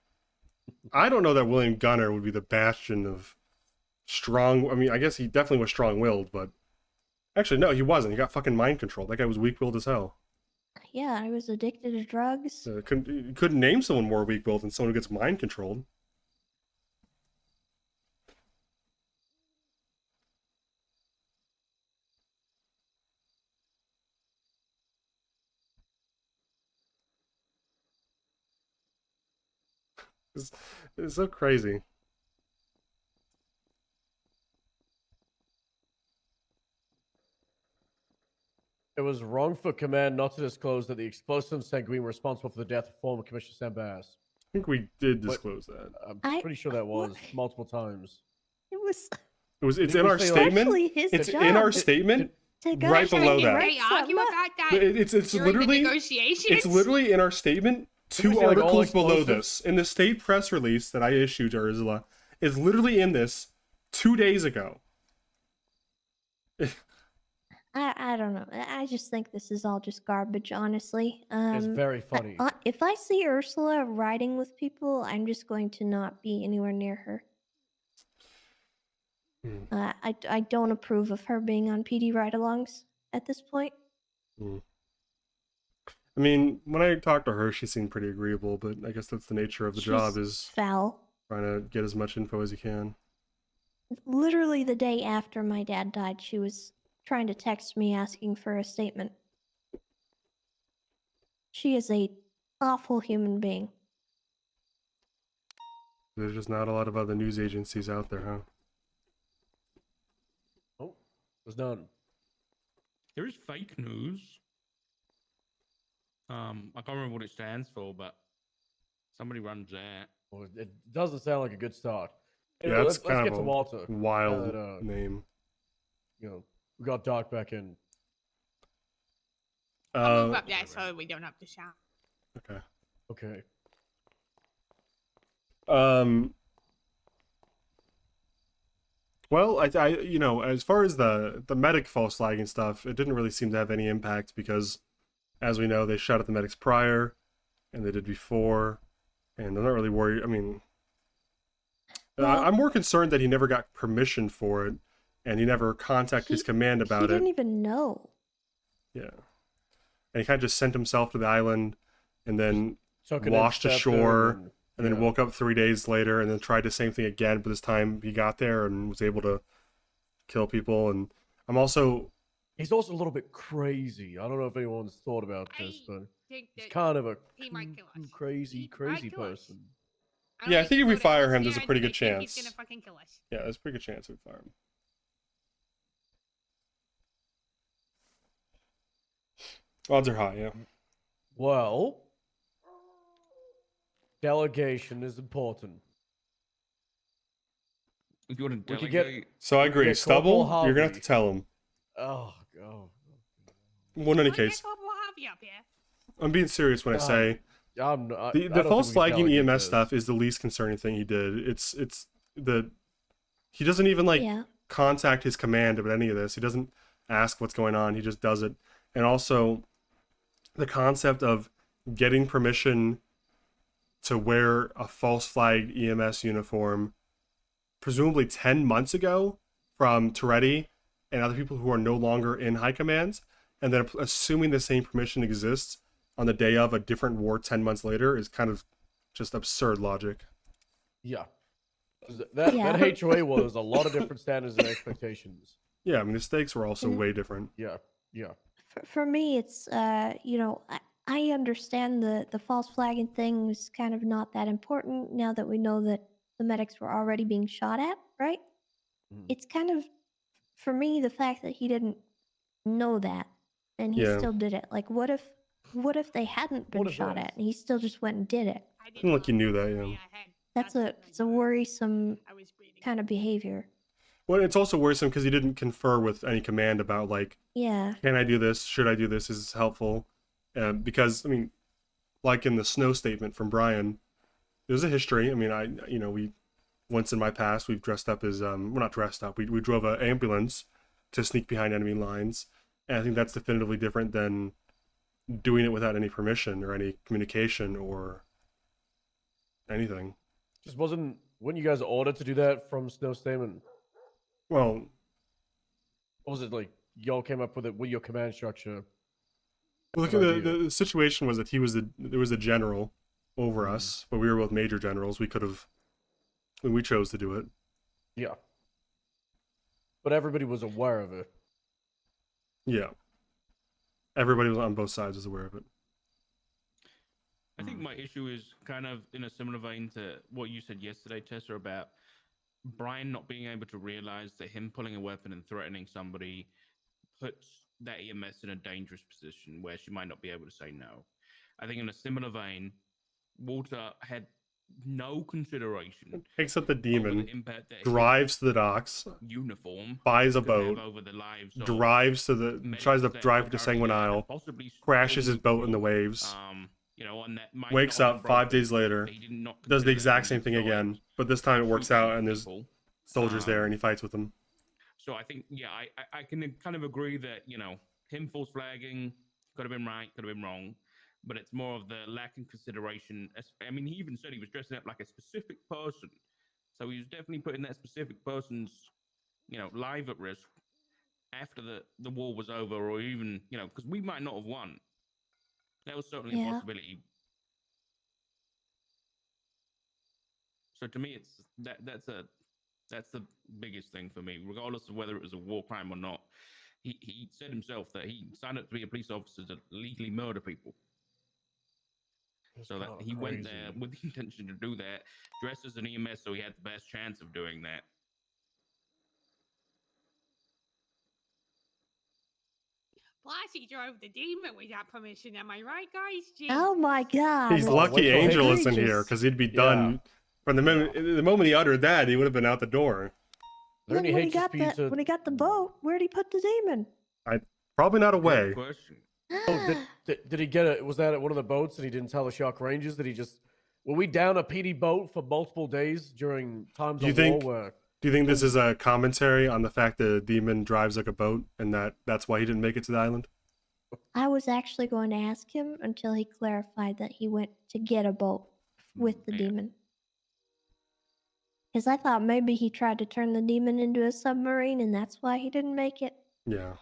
I don't know that William Gunner would be the bastion of strong. I mean, I guess he definitely was strong-willed, but actually, no, he wasn't. He got fucking mind controlled. That guy was weak-willed as hell. Yeah, I was addicted to drugs. Couldn't name someone more weak-willed than someone who gets mind controlled. It's so crazy. It was wrong for command not to disclose that the explosives sanguine were responsible for the death of former Commissioner Sam Bass. I think we did But- disclose that. I'm I- pretty sure that was multiple times. It was It's Didn't in we our say, like- statement. actually his It's job in our to- statement. to go right try below and that. They write argue something about that. It's during literally the negotiations. it's literally in our statement. Didn't we Two say, like, all articles below explosives? this in the state press release that I issued to Ursula is literally in this 2 days ago. I don't know. I just think this is all just garbage, honestly. It's very funny. If I see Ursula riding with people, I'm just going to not be anywhere near her. Hmm. I don't approve of her being on PD ride-alongs at this point. I mean, when I talked to her, she seemed pretty agreeable, but I guess that's the nature of the job, She's is foul. trying to get as much info as you can. Literally the day after my dad died, she was trying to text me asking for a statement. She is a awful human being. There's just not a lot of other news agencies out there, huh? Oh, it was done. There is fake news. I can't remember what it stands for, but somebody runs that. Well, it doesn't sound like a good start. Yeah, Anyway, that's let's kind get of to a Walter. wild Now that, name. you know, we got Doc back in. I'll move up there so we don't have to shout. Okay. Okay. Well, I you know, as far as the medic false flagging stuff, it didn't really seem to have any impact because, as we know, they shot at the medics prior, and they did before, and they're not really worried. I mean, Well- I'm more concerned that he never got permission for it, and he never contacted his command He about it. didn't even know. Yeah, and he kind of just sent himself to the island, and then Took it washed ashore, and then yeah. woke up 3 days later, and then tried the same thing again. But this time he got there and was able to kill people. And I'm also He's also a little bit crazy. I don't know if anyone's thought about this, but Think he's that kind of a he might kill us. crazy, He crazy might kill us. person. I don't Yeah, I think if we voted fire us him, there's a yet, pretty but good I think chance. He's gonna fucking kill us. yeah, there's a pretty good chance we fire him. Odds are high, yeah. Well, delegation is important. If you want to We could delegate, get- So I agree. Yeah, Stubble, Corporal you're gonna have to Harvey. tell him. Oh, God. Well, in any Why can't case, Corporal Harvey up here? I'm being serious when I say I'm not, the false flagging EMS stuff is the least concerning thing he did. It's the he doesn't even like Yeah. contact his command about any of this. He doesn't ask what's going on. He just does it. And also the concept of getting permission to wear a false flagged EMS uniform presumably 10 months ago from Toretti and other people who are no longer in high commands, and then assuming the same permission exists on the day of a different war 10 months later is kind of just absurd logic. Yeah. That Yeah. HOA was a lot of different standards and expectations. Yeah, I mean, the stakes were also Mhm. way different. Yeah. Yeah. For me, it's you know, I understand the false flagging thing is kind of not that important now that we know that the medics were already being shot at, right? Mhm. It's kind of, for me, the fact that he didn't know that and he Yeah. still did it. Like, what if they hadn't been What if shot this? at and he still just went and did it? I didn't Seemed like you know knew that, the way yeah. I had That's nothing it's a going on. worrisome I was breathing. kind of behavior. Well, it's also worrisome because he didn't confer with any command about like, Yeah. can I do this? Should I do this? Is this helpful? Because I mean, like in the snow statement from Brian, there's a history. I mean, we once in my past we've dressed up as we're not dressed up. We drove an ambulance to sneak behind enemy lines, and I think that's definitively different than doing it without any permission or any communication or anything. Just wouldn't you guys ordered to do that from Snow Statement? Well, Or was it like y'all came up with it with your command structure? look, Good the, idea. the situation was that there was a general over Mhm. us, but we were both major generals. We could have, when we chose to do it. Yeah. But everybody was aware of it. Yeah. Everybody was on both sides was aware of it. I think my issue is kind of in a similar vein to what you said yesterday, Tessa, about Brian not being able to realize that him pulling a weapon and threatening somebody puts that EMS in a dangerous position where she might not be able to say no. I think in a similar vein, Walter had no consideration Takes up the over demon, the impact that drives to the docks, his uniform buys a could have boat, over the lives of drives to the, medics tries to that drive were to currently Sanguine there, Isle, possibly still crashes his need boat in the fuel, waves, and that might wakes not have up been 5 broken, days later, but he did not does the consider that exact in same his thing again, times but this time it works shooting out and there's people. soldiers there and he fights with them. So I think, yeah, I can kind of agree that, him false flagging could have been right, could have been wrong, but it's more of the lack of consideration. I mean, he even said he was dressing up like a specific person. So he was definitely putting that specific person's, life at risk after the war was over, or even, because we might not have won. That was certainly a Yeah. possibility. So to me, it's that's the biggest thing for me, regardless of whether it was a war crime or not. He said himself that he signed up to be a police officer to legally murder people. It's So that kinda he went there crazy. with the intention to do that, dressed as an EMS, so he had the best chance of doing that. Plus, he drove the demon without permission. Am I right, guys? Oh Jesus. my god. He's it's lucky way so Angel isn't here egregious. because he'd be Yeah. done from the moment he uttered that, he would have been out the door. There Look, any when he got HSP to when he got the boat, where'd he put the demon? Probably not Good away. question. Oh, did he get it? Was that at one of the boats that he didn't tell the shock rangers? That he just were we down a PD boat for multiple days during times Do you of war think- where Do you think this is a commentary on the fact that the demon drives like a boat and that's why he didn't make it to the island? I was actually going to ask him until he clarified that he went to get a boat with the Yeah. demon. Because I thought maybe he tried to turn the demon into a submarine and that's why he didn't make it. Yeah.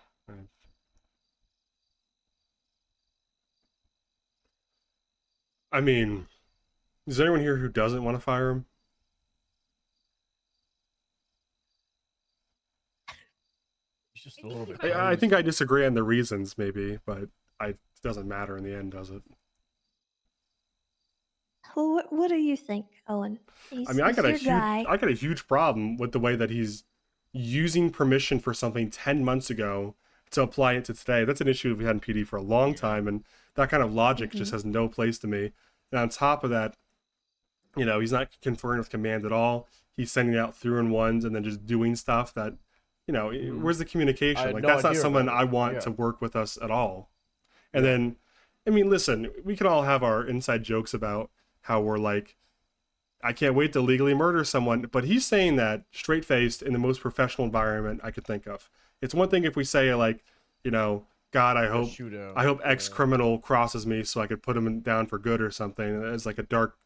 I mean, is there anyone here who doesn't want to fire him? he's just a little bit I think I crazy. disagree on the reasons, maybe, but it doesn't matter in the end, does it? Well, what do you think, Owen? I mean, I got guy. a huge problem with the way that he's using permission for something 10 months ago to apply it to today. That's an issue we had in PD for a long time, and that kind of logic just has no place to me. And on top of that, he's not conferring with command at all. He's sending out through and ones and then just doing stuff that, where's the I communication? had Like, no that's not idea someone about it. I want Yeah. to work with us at all. And Yeah. then, I mean, listen, we can all have our inside jokes about how we're like, I can't wait to legally murder someone, but he's saying that straight faced in the most professional environment I could think of. It's one thing if we say like, God, I hope Shootout. X criminal crosses me so I could put him down for good or something. It's like a dark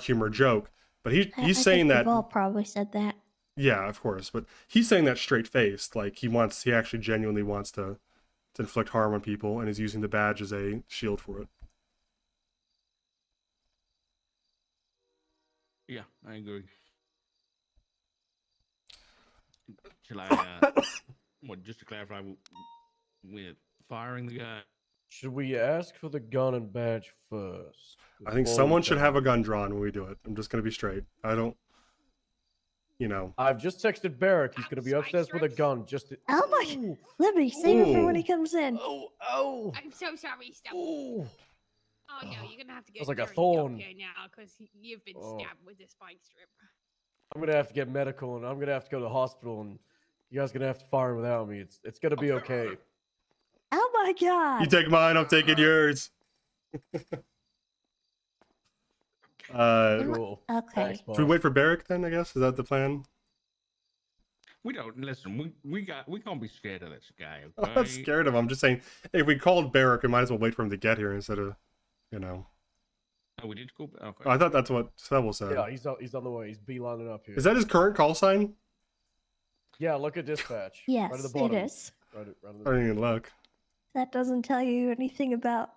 humor joke. But I he's saying think that, we've all probably said that. yeah, of course. But he's saying that straight faced, like he actually genuinely wants to inflict harm on people, and is using the badge as a shield for it. Yeah, I agree. Shall I, just to clarify, we're firing the guy? Should we ask for the gun and badge first? I think before we someone should tell have a him? gun drawn when we do it. I'm just gonna be straight. I don't, I've just texted Barrack. He's gonna be upstairs with a gun. Just to... Oh my! Ooh, Libby, save it for when Ooh. he comes in. oh, I'm so sorry, Step. ooh. Oh no, you're gonna have to get That's like a very thorn. joke here now because you've been Oh. stabbed with a spike strip. I'm gonna have to get medical, and I'm gonna have to go to the hospital, and you guys are gonna have to fire without me. It's gonna be okay. Oh my god. You take mine, I'm taking yours. Cool. Okay. Thanks, Should we boss. wait for Barrick then? I guess is that the plan? We don't listen. We can't be scared of this guy. I'm not Okay? scared of him. I'm just saying, if we called Barrick, we might as well wait for him to get here instead of, you know. Oh, we did call. Okay. I thought that's what Seville said. Yeah, he's on the way. He's beelining up here. Is that his current call sign? Yeah, look at dispatch. Yes, right at the it bottom. is. Right at I the didn't even look. That doesn't tell you anything about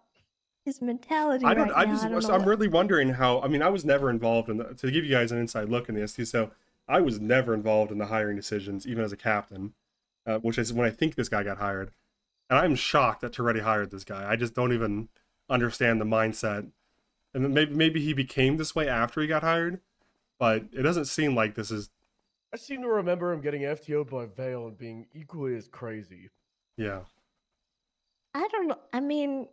his mentality I don't. right I now. just. I don't know I'm what- really wondering how. I mean, I was never involved in the. To give you guys an inside look in the ST, so I was never involved in the hiring decisions, even as a captain, which is when I think this guy got hired, and I'm shocked that Toretti hired this guy. I just don't even understand the mindset, and then maybe he became this way after he got hired, but it doesn't seem like this is. I seem to remember him getting FTO'd by Vale and being equally as crazy. Yeah. I don't know. I mean,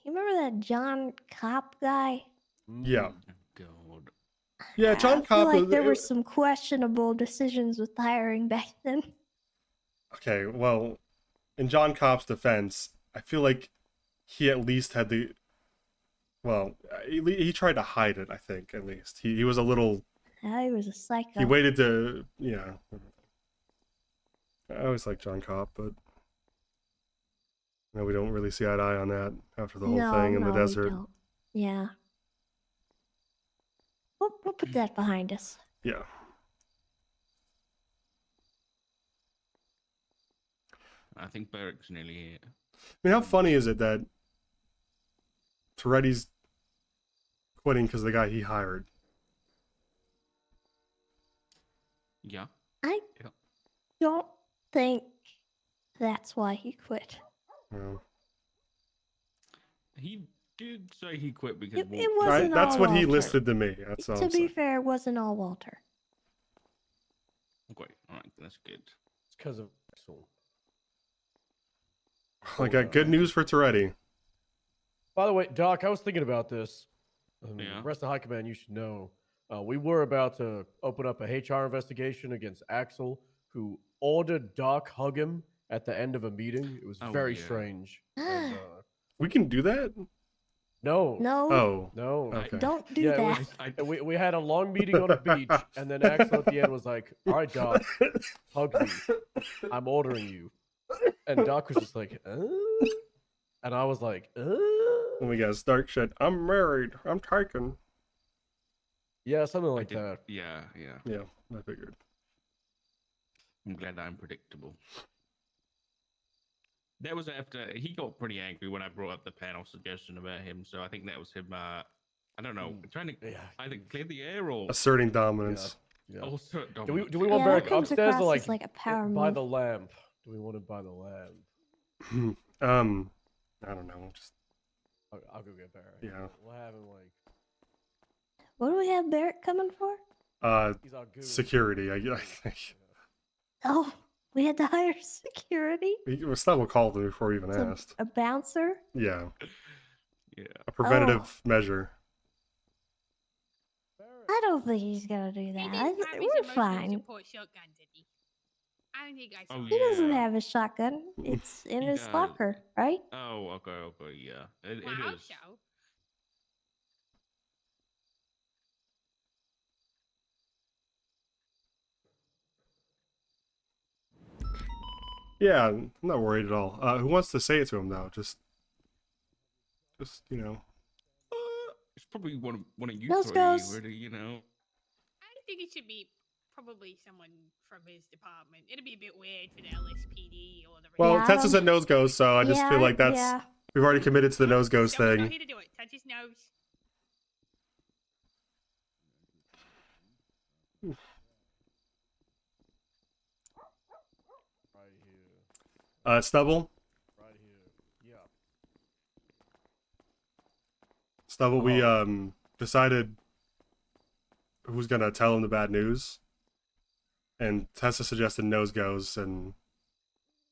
you remember that John Cop guy? Yeah. Mm. God. Yeah. John I feel Cobb like was. there were some questionable decisions with hiring back then. Okay, well, in John Copp's defense, I feel like he at least had the. Well, he tried to hide it. I think at least he was a little. He was a psycho. He waited to, yeah. I always like John Copp, but we don't really see eye to eye on that after the whole thing in the we desert. don't. Yeah. We'll put that behind us. Yeah. I think Barrick's nearly here. I mean, how funny is it that Toretti's quitting because of the guy he hired? Yeah. I Yeah. don't think that's why he quit. Well, He did say he quit because It Walter- wasn't that's all what he Walter. listed to me. That's all To I'm be saying. fair, it wasn't all Walter. Okay, all right, that's good. It's because of Axel. I got good news for Toretti. By the way, Doc, I was thinking about this. Yeah. The rest of High Command, you should know. We were about to open up a HR investigation against Axel, who ordered Doc hug him at the end of a meeting. It was Oh, very yeah. strange. And, We can do that? no, No, Oh, no. okay. don't do Yeah, it that. was- And we had a long meeting on a beach, and then Axel at the end was like, "All right, Doc, hug me. I'm ordering you." And Doc was just like, and I was like, When we got Stark shit, I'm married. I'm taken. yeah, something I like did- that. Yeah. Yeah, I figured. I'm glad I'm predictable. That was after he got pretty angry when I brought up the panel suggestion about him. So I think that was him. I don't know, trying to Yeah. either clear the air or Asserting dominance. Yeah. also. Do we dominate. want Yeah, Barrick that comes upstairs or across like, as like a power by move. the lamp? Do we want it by the lamp? I don't know. Just I'll go get Barrick. Yeah. We'll have him like What do we have Barrett coming for? he's our goon. security. I think. Oh, we had to hire security? Stubble called him before he even So, asked. a bouncer? Yeah, Yeah. a preventative measure. Barrick. I don't think he's gonna do He that. didn't have his We're emotional fine. support shotgun, did he? I don't think I saw Oh, it. He doesn't Yeah. have a shotgun. It's in He his does. locker, right? Oh, okay, yeah. It Well, I hope is. so. Yeah, I'm not worried at all. Who wants to say it to him though? Just It's probably one of you Nose three, goes. really, you know. I think it should be probably someone from his department. It'd be a bit weird for the LSPD or the. well, Yeah, I Tessa don't- said nose goes, so I just yeah, feel like that's yeah. we've already committed to the nose goes Someone's not thing. here to do it. Touch his nose. Right here. Stubble, Right here. Yeah. Stubble. We decided who's gonna tell him the bad news, and Tessa suggested nose goes, and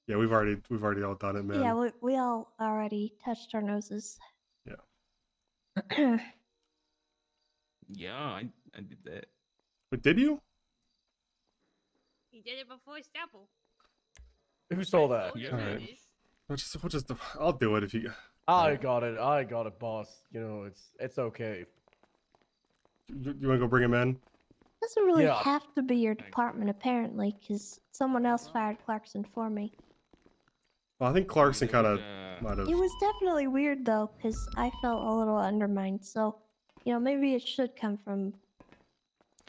yeah, we've already all done it, man. Yeah, we all already touched our noses. Yeah. Yeah, I did that. But did you? He did it before Stapple. Who saw that? All that Alright. matters. I'll do it if you. I got it, boss. You know, it's okay. You want to go bring him in? Doesn't really Yeah. have to be your department, apparently, because someone else fired Clarkson for me. Well, I think Clarkson There kind was, of might have. It was definitely weird, though, because I felt a little undermined. So, maybe it should come from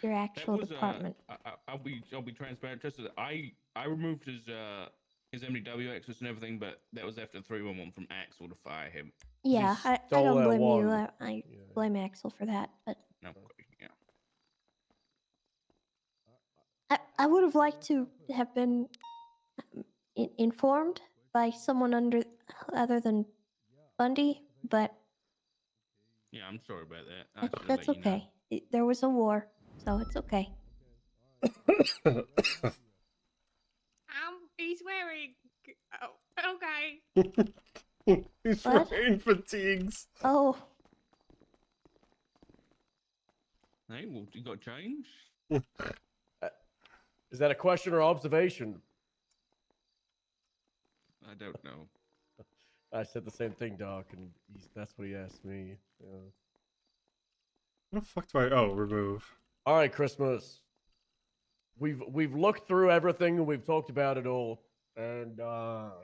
your actual department. I'll be transparent. Just that I removed his MDW access and everything, but that was after 311 from Axel to fire him. Yeah, I stole don't that blame you. one. I Yeah. blame Axel for that, but No, yeah. I would have liked to have been informed by someone other than Bundy, but Yeah, I'm sorry about that. I should've that's let you know. okay. There was a war, so it's okay. He's wearing. Oh, okay. He's What? wearing fatigues. Oh, Hey, well, you got change? Is that a question or observation? I don't know. I said the same thing, Doc, and that's what he asked me. Yeah. What the fuck do I? Oh, remove. All right, Christmas. We've looked through everything and we've talked about it all. And well,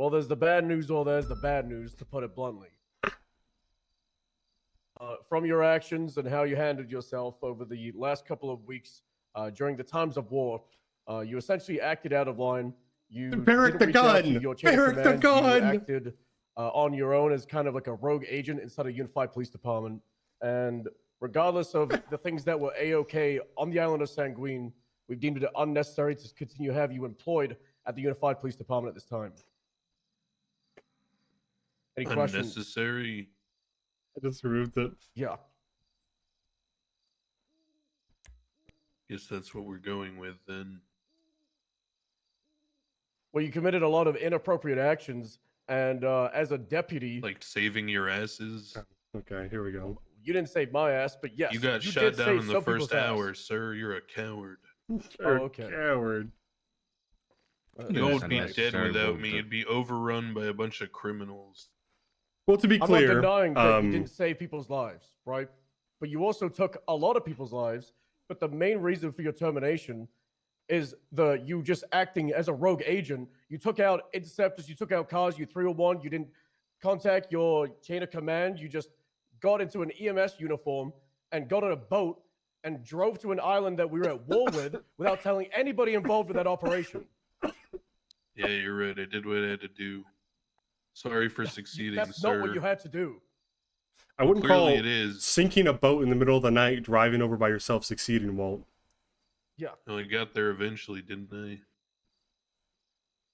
there's the bad news or there's the bad news, to put it bluntly. From your actions and how you handled yourself over the last couple of weeks during the times of war, you essentially acted out of line. You Barrack didn't the reach out to gun! your chain of Barrack the command. gun! You acted on your own as kind of like a rogue agent inside a unified police department. And regardless of the things that were A-OK on the island of Sanguine, we've deemed it unnecessary to continue to have you employed at the unified police department at this time. Any questions? Unnecessary. I just removed it. Yeah. Guess that's what we're going with then. Well, you committed a lot of inappropriate actions, and as a deputy, Like saving your asses. Okay, here we go. you didn't save my ass, but yes, You got did shot down save in the some first people's ass. hour, sir. You're a coward. You're okay. a coward. You Yes, would be dead unnecessary without will me. to- It'd be overrun by a bunch of criminals. Well, to be I'm clear, not denying that you didn't save people's lives, right? But you also took a lot of people's lives. But the main reason for your termination is you just acting as a rogue agent. You took out interceptors, you took out cars, you 301, you didn't contact your chain of command. You just got into an EMS uniform and got on a boat and drove to an island that we were at war with without telling anybody involved with that operation. Yeah, you're right. I did what I had to do. Sorry for succeeding, That's sir. not what you had to do. I wouldn't Clearly call it is. sinking a boat in the middle of the night, driving over by yourself, succeeding, Walt. Yeah, Well, I got there eventually, didn't I?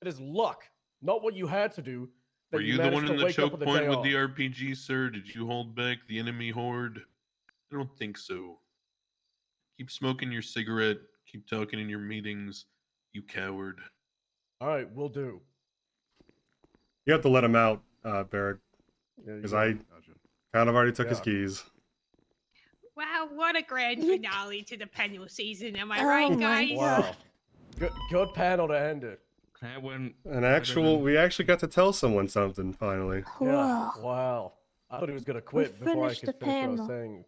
it is luck, not what you had to do. that Were you the managed one to in the wake up choke with a point day with the off. RPG, sir? Did you hold back the enemy horde? I don't think so. Keep smoking your cigarette. Keep talking in your meetings, you coward. All right, we'll do. You have to let him out, Barrack, Yeah, because yeah. I kind of already took his Yeah. keys. Wow, what a grand finale to the penal season. Am I Oh right, my guys? Wow. Good panel to end it. That went We actually got to tell someone something finally. Yeah. whoa. Wow. I thought he was gonna quit before I finished could the finish what I was panel. saying. Is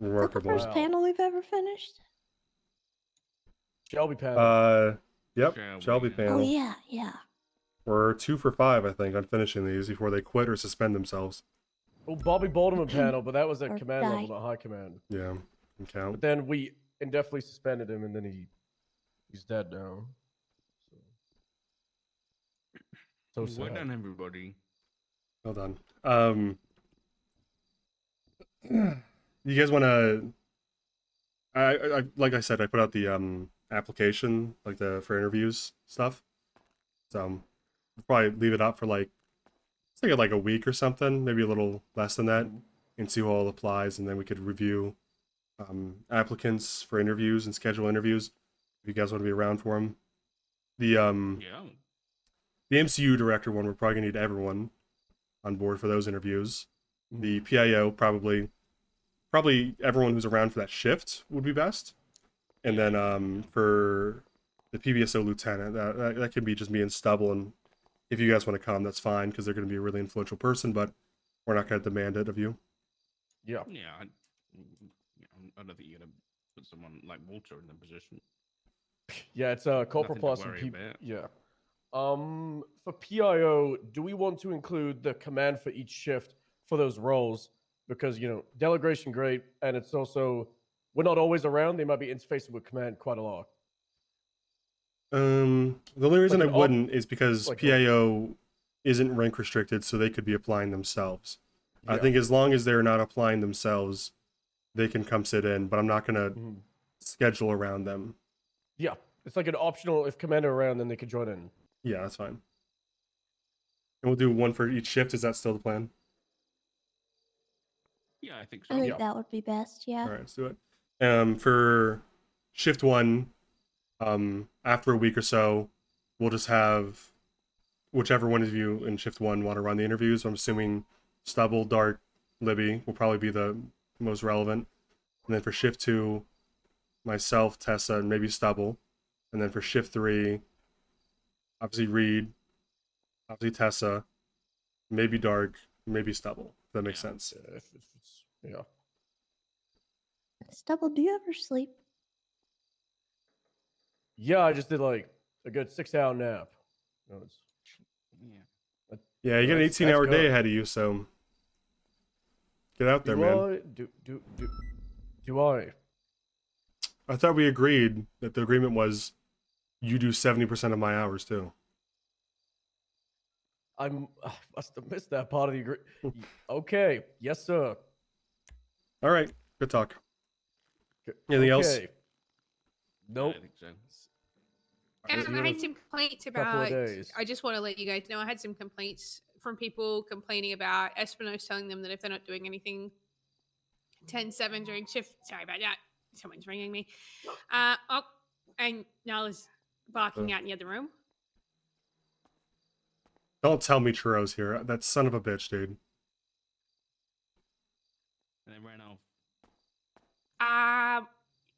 that the Remarkable. first Wow. panel we've ever finished? Shelby panel. Yep, Shall Shelby we? panel. Oh yeah, yeah. We're 2 for 5, I think, on finishing these before they quit or suspend themselves. Oh, Bobby Balderman panel, but that was at Or command die. level, not high command. Yeah, can count. But then we indefinitely suspended him, and then he's dead now. So Well sad. done, everybody. Well done. You guys want to? I like I said, I put out the application for interviews stuff. So we'll probably leave it up for like a week or something, maybe a little less than that, and see who all applies, and then we could review applicants for interviews and schedule interviews if you guys want to be around for them. The Yeah. the MCU director one, we're probably gonna need everyone on board for those interviews. The PIO probably everyone who's around for that shift would be best, And then for the PBSO lieutenant, that could be just me and Stubble. And if you guys want to come, that's fine because they're going to be a really influential person, but we're not going to demand it of you. Yeah. Yeah, I don't think you're gonna put someone like Walter in the position. Yeah, it's Corporal Nothing to Plus and worry about. yeah. For PIO, do we want to include the command for each shift for those roles? Because delegation great, and it's also we're not always around. They might be interfacing with command quite a lot. The only reason I Like wouldn't is because like PIO isn't rank restricted, so they could be applying themselves. I Yeah. think as long as they're not applying themselves, they can come sit in, but I'm not going to Mhm. schedule around them. Yeah, it's like an optional. If commander around, then they could join in. Yeah, that's fine. And we'll do one for each shift. Is that still the plan? Yeah, I think so. I think Yeah. that would be best. Yeah. All right, let's do it. For shift 1, after a week or so, we'll just have whichever one of you in shift 1 want to run the interviews. I'm assuming Stubble, Dart, Libby will probably be the most relevant. And then for shift 2, myself, Tessa, and maybe Stubble. And then for shift 3, obviously Reed, obviously Tessa, maybe Dark, maybe Stubble. If that makes sense. Yeah, if it's, yeah. Stubble, do you ever sleep? Yeah, I just did like a good 6-hour nap. Yeah. Yeah, you got an That's 18-hour day good. ahead of you, so get out there, Do man. I do I? I thought we agreed that the agreement was you do 70% of my hours too. I must have missed that part of the agreement. Okay, yes, sir. All right, good talk. Anything else? Nope. I think so. See you I in had a some complaints couple about. of days. I just want to let you guys know I had some complaints from people complaining about Espino's telling them that if they're not doing anything 10-7 during shift. Sorry about that. Someone's ringing me. And Nala's barking out in the other room. Don't tell me Churro's here. That son of a bitch, dude. And they ran off.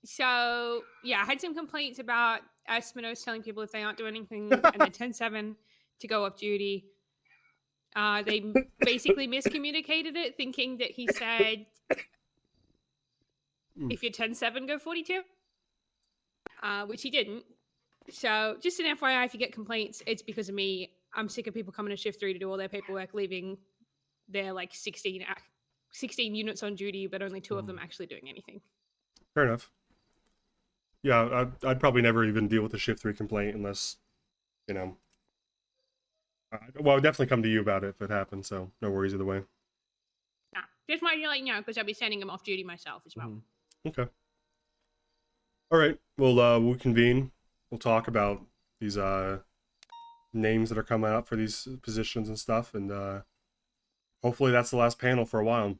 So yeah, I had some complaints about Espino's telling people if they aren't doing anything and they're 10-7 to go off duty. They basically miscommunicated it, thinking that he said if you're 10-7, go 42, which he didn't. So just an FYI, if you get complaints, it's because of me. I'm sick of people coming to shift 3 to do all their paperwork, leaving their like 16 units on duty, but only 2 of them actually doing anything. Fair enough. Yeah, I'd probably never even deal with the shift 3 complaint unless, well, I would definitely come to you about it if it happened, so no worries either way. Nah, just wanted to let you know because I'll be sending them off duty myself as well. Okay. All right, we'll convene. We'll talk about these names that are coming up for these positions and stuff, and hopefully that's the last panel for a while.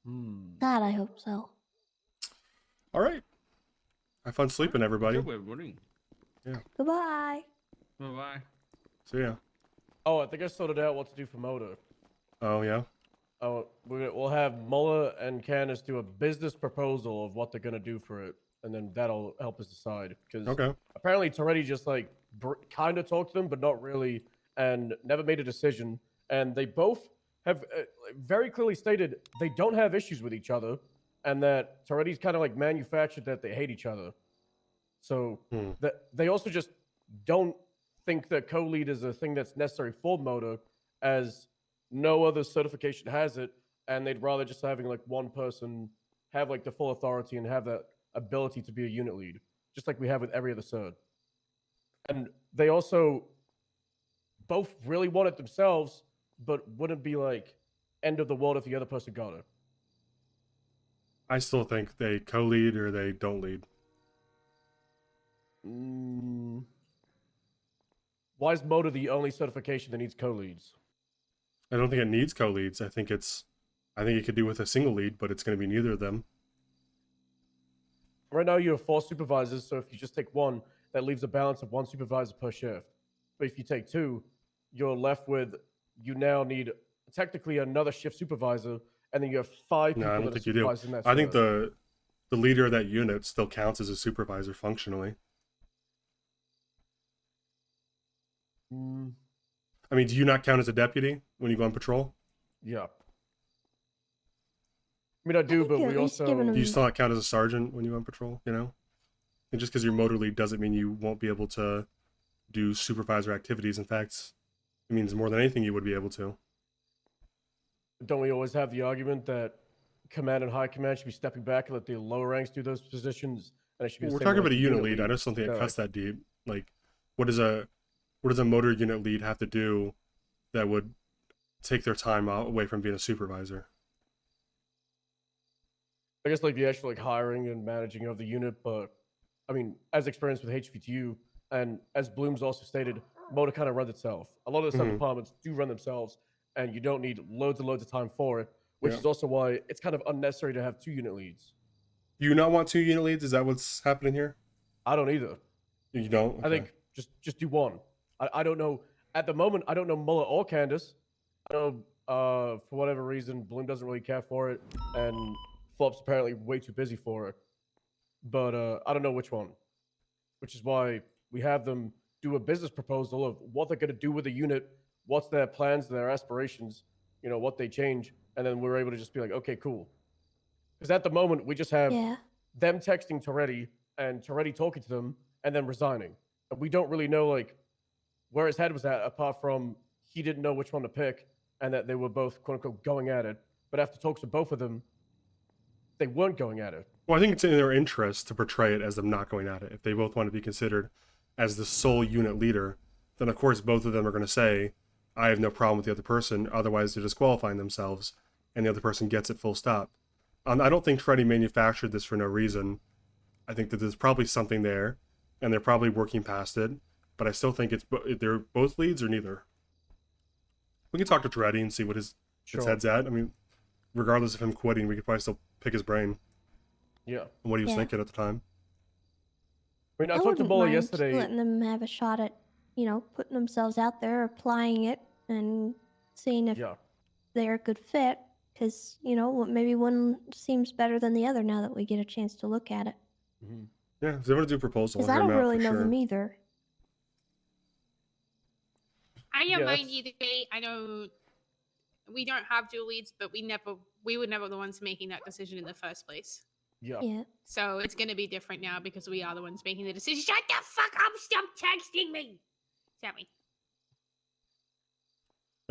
God, I hope so. All right. Have fun sleeping, everybody. Good job, everybody. Goodbye. Bye-bye. See ya. Oh, I think I sorted out what to do for Moto. Oh, yeah? Oh, we'll have Muller and Candace do a business proposal of what they're gonna do for it, and then that'll help us decide. Because Okay. apparently Toretti just like kind of talked to them, but not really, and never made a decision. And they both have very clearly stated they don't have issues with each other, and that Toretti's kind of like manufactured that they hate each other. So that they also just don't think that co-lead is a thing that's necessary for Moto, as no other certification has it, and they'd rather just having like one person have like the full authority and have that ability to be a unit lead, just like we have with every other cert. And they also both really want it themselves, but wouldn't be like end of the world if the other person got it. I still think they co-lead or they don't lead. Why is Moto the only certification that needs co-leads? I don't think it needs co-leads. I think it could do with a single lead, but it's going to be neither of them. Right now you have 4 supervisors, so if you just take one, that leaves a balance of 1 supervisor per shift. But if you take 2, you're left with, you now need technically another shift supervisor, and then you have 5 people No, I don't that think are you do. supervising that I think shift. the leader of that unit still counts as a supervisor functionally. Mm, I mean, do you not count as a deputy when you go on patrol? yeah. I mean, I do, think but you're we at least also. giving Do you them- still not count as a sergeant when you go on patrol? You know, and just because you're motor lead doesn't mean you won't be able to do supervisor activities. In fact, it means more than anything you would be able to. Don't we always have the argument that command and high command should be stepping back and let the lower ranks do those positions? And it should be the We're same talking with about a the unit lead. I just don't think it No, cuts that deep. Like, what does a motor unit lead have to do that would take their time away from being a supervisor? I guess like the actual like hiring and managing of the unit, but I mean, as experienced with HVTU, and as Bloom's also stated, motor kind of runs itself. A lot of the sub Mhm. departments do run themselves, and you don't need loads and loads of time for it, which Yeah. is also why it's kind of unnecessary to have 2 unit leads. Do you not want 2 unit leads? Is that what's happening here? I don't either. You don't? I Okay. think just do one. I don't know at the moment. I don't know Muller or Candace. I know for whatever reason Bloom doesn't really care for it, and Flop's apparently way too busy for it. But I don't know which one. Which is why we have them do a business proposal of what they're going to do with the unit, what's their plans, their aspirations, you know, what they change, and then we're able to just be like, okay, cool. Because at the moment we just have Yeah. them texting Toretti and Toretti talking to them and then resigning. And we don't really know like where his head was at, apart from he didn't know which one to pick and that they were both quote unquote going at it. But after talks with both of them, they weren't going at it. Well, I think it's in their interest to portray it as them not going at it. If they both want to be considered as the sole unit leader, then of course both of them are going to say, I have no problem with the other person, otherwise they're disqualifying themselves, and the other person gets it full stop. I don't think Freddy manufactured this for no reason. I think that there's probably something there, and they're probably working past it, but I still think they're both leads or neither. We can talk to Freddy and see what his head's at. I mean, regardless of him quitting, we could probably still pick his brain Yeah. on what he was Yeah. thinking at the time. I mean, I I talked to wouldn't Bola mind yesterday. letting them have a shot at, putting themselves out there, applying it, and seeing if Yeah. they're a good fit. Because, maybe one seems better than the other now that we get a chance to look at it. Mhm. Yeah, if they want to do a proposal, Because I'll I hear don't them out really for know sure. them either. I Yeah, don't mind that's- either way. I know we don't have dual leads, but we were never the ones making that decision in the first place. Yeah. Yeah. So it's going to be different now because we are the ones making the decision. Shut the fuck up! Stop texting me. Sammy.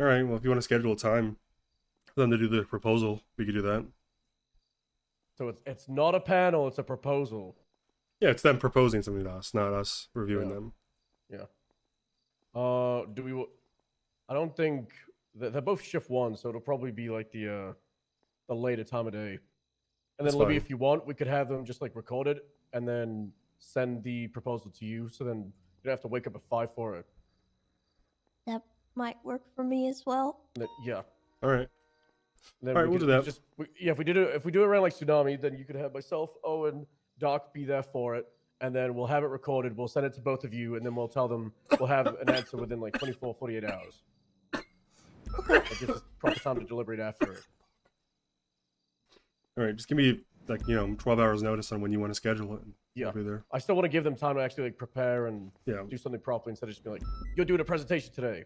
All right, well, if you want to schedule a time for them to do the proposal, we could do that. So it's not a panel, it's a proposal. Yeah, it's them proposing something to us, not us reviewing Yeah. them. Yeah. Do we? I don't think they're both shift 1, so it'll probably be like the later time of day. And That's then Libby, fine. if you want, we could have them just like record it and then send the proposal to you. So then you don't have to wake up at 5 for it. That might work for me as well. And then, yeah. All right. And then All right, we'll do that. If we do it around like Tsunami, then you could have myself, Owen, Doc be there for it, and then we'll have it recorded. We'll send it to both of you, and then we'll tell them we'll have an answer within like 24, 48 hours. That gives us proper time to deliberate after it. All right, just give me 12 hours notice on when you want to schedule it. Yeah. I'll be there. I still want to give them time to actually like prepare and Yeah, do something properly instead of just being like, you're doing a presentation today.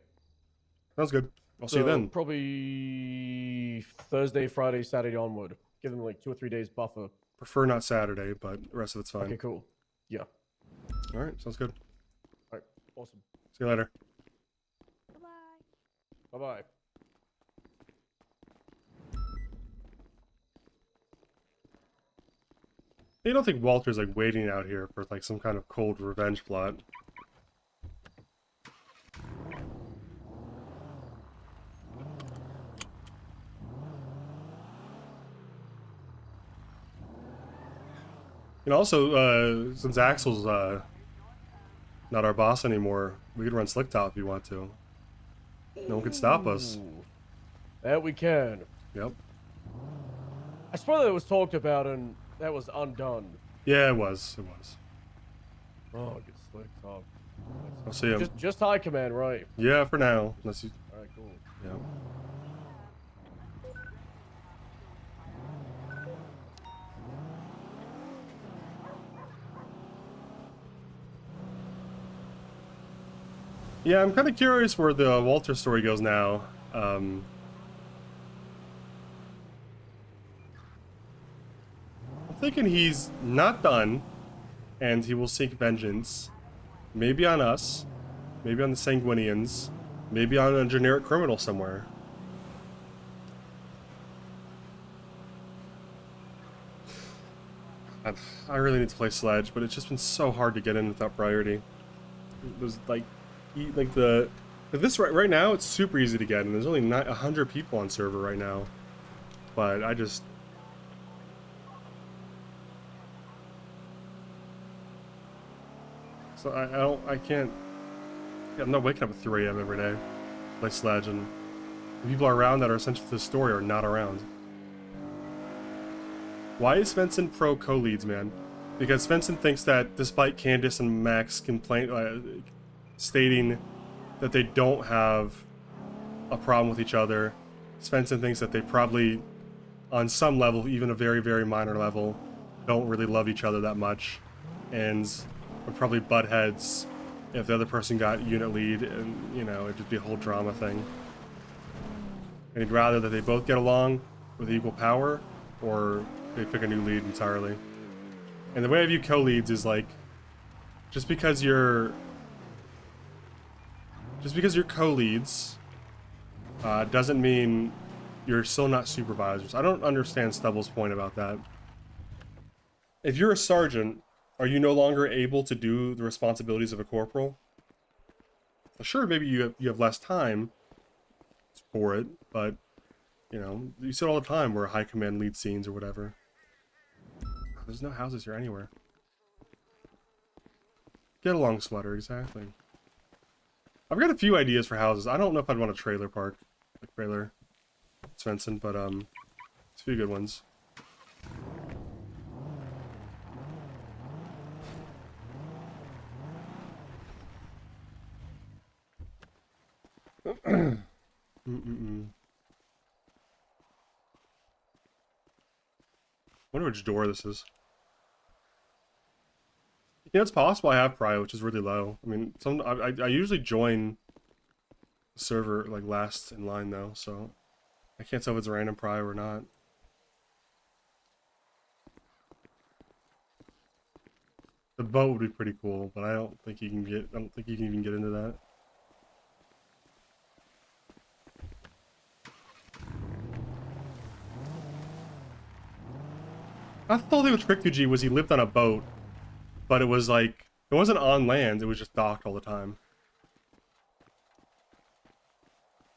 sounds good. I'll see you then. Probably Thursday, Friday, Saturday onward. Give them like 2 or 3 days buffer. Prefer not Saturday, but the rest of it's fine. Okay, cool. Yeah. All right, sounds good. All right. Awesome. See you later. Bye-bye. Bye-bye. You don't think Walter's like waiting out here for like some kind of cold revenge plot? And also, since Axel's not our boss anymore, we could run Slick Top if you want to. No one can stop us. Ooh. That we can. Yep. I swear that was talked about and that was undone. Yeah, it was. It was. Oh, get Slick Top. I'll see him. Just high command, right? Yeah, for now. Unless you. All right, cool. Yeah. Yeah, I'm kind of curious where the Walter story goes now. I'm thinking he's not done, and he will seek vengeance. Maybe on us, maybe on the Sanguinians, maybe on a generic criminal somewhere. I really need to play Sledge, but it's just been so hard to get in without priority. There's like this right now, it's super easy to get, and there's only 100 people on server right now. But I just so I can't. Yeah, I'm not waking up at 3 a.m. every day, play Sledge, and the people around that are essential to the story are not around. Why is Svensen pro co-leads, man? Because Svensen thinks that despite Candace and Max stating that they don't have a problem with each other, Svensen thinks that they probably, on some level, even a very, very minor level, don't really love each other that much, and would probably butt heads if the other person got unit lead, and, you know, it'd just be a whole drama thing. And he'd rather that they both get along with equal power, or they pick a new lead entirely. And the way I view co-leads is like, just because you're co-leads doesn't mean you're still not supervisors. I don't understand Stubble's point about that. If you're a sergeant, are you no longer able to do the responsibilities of a corporal? Sure, maybe you have less time for it, but you know, you see it all the time where high command lead scenes or whatever. There's no houses here anywhere. Get along, Slutter, exactly. I've got a few ideas for houses. I don't know if I'd want a trailer park, like trailer Svensen, but it's a few good ones. Wonder which door this is. You know, it's possible I have prio, which is really low. I mean, I usually join the server like last in line though, so I can't tell if it's a random prio or not. The boat would be pretty cool, but I don't think you can even get into that. I thought the thing with Trick2G was he lived on a boat, but it was like, it wasn't on land, it was just docked all the time.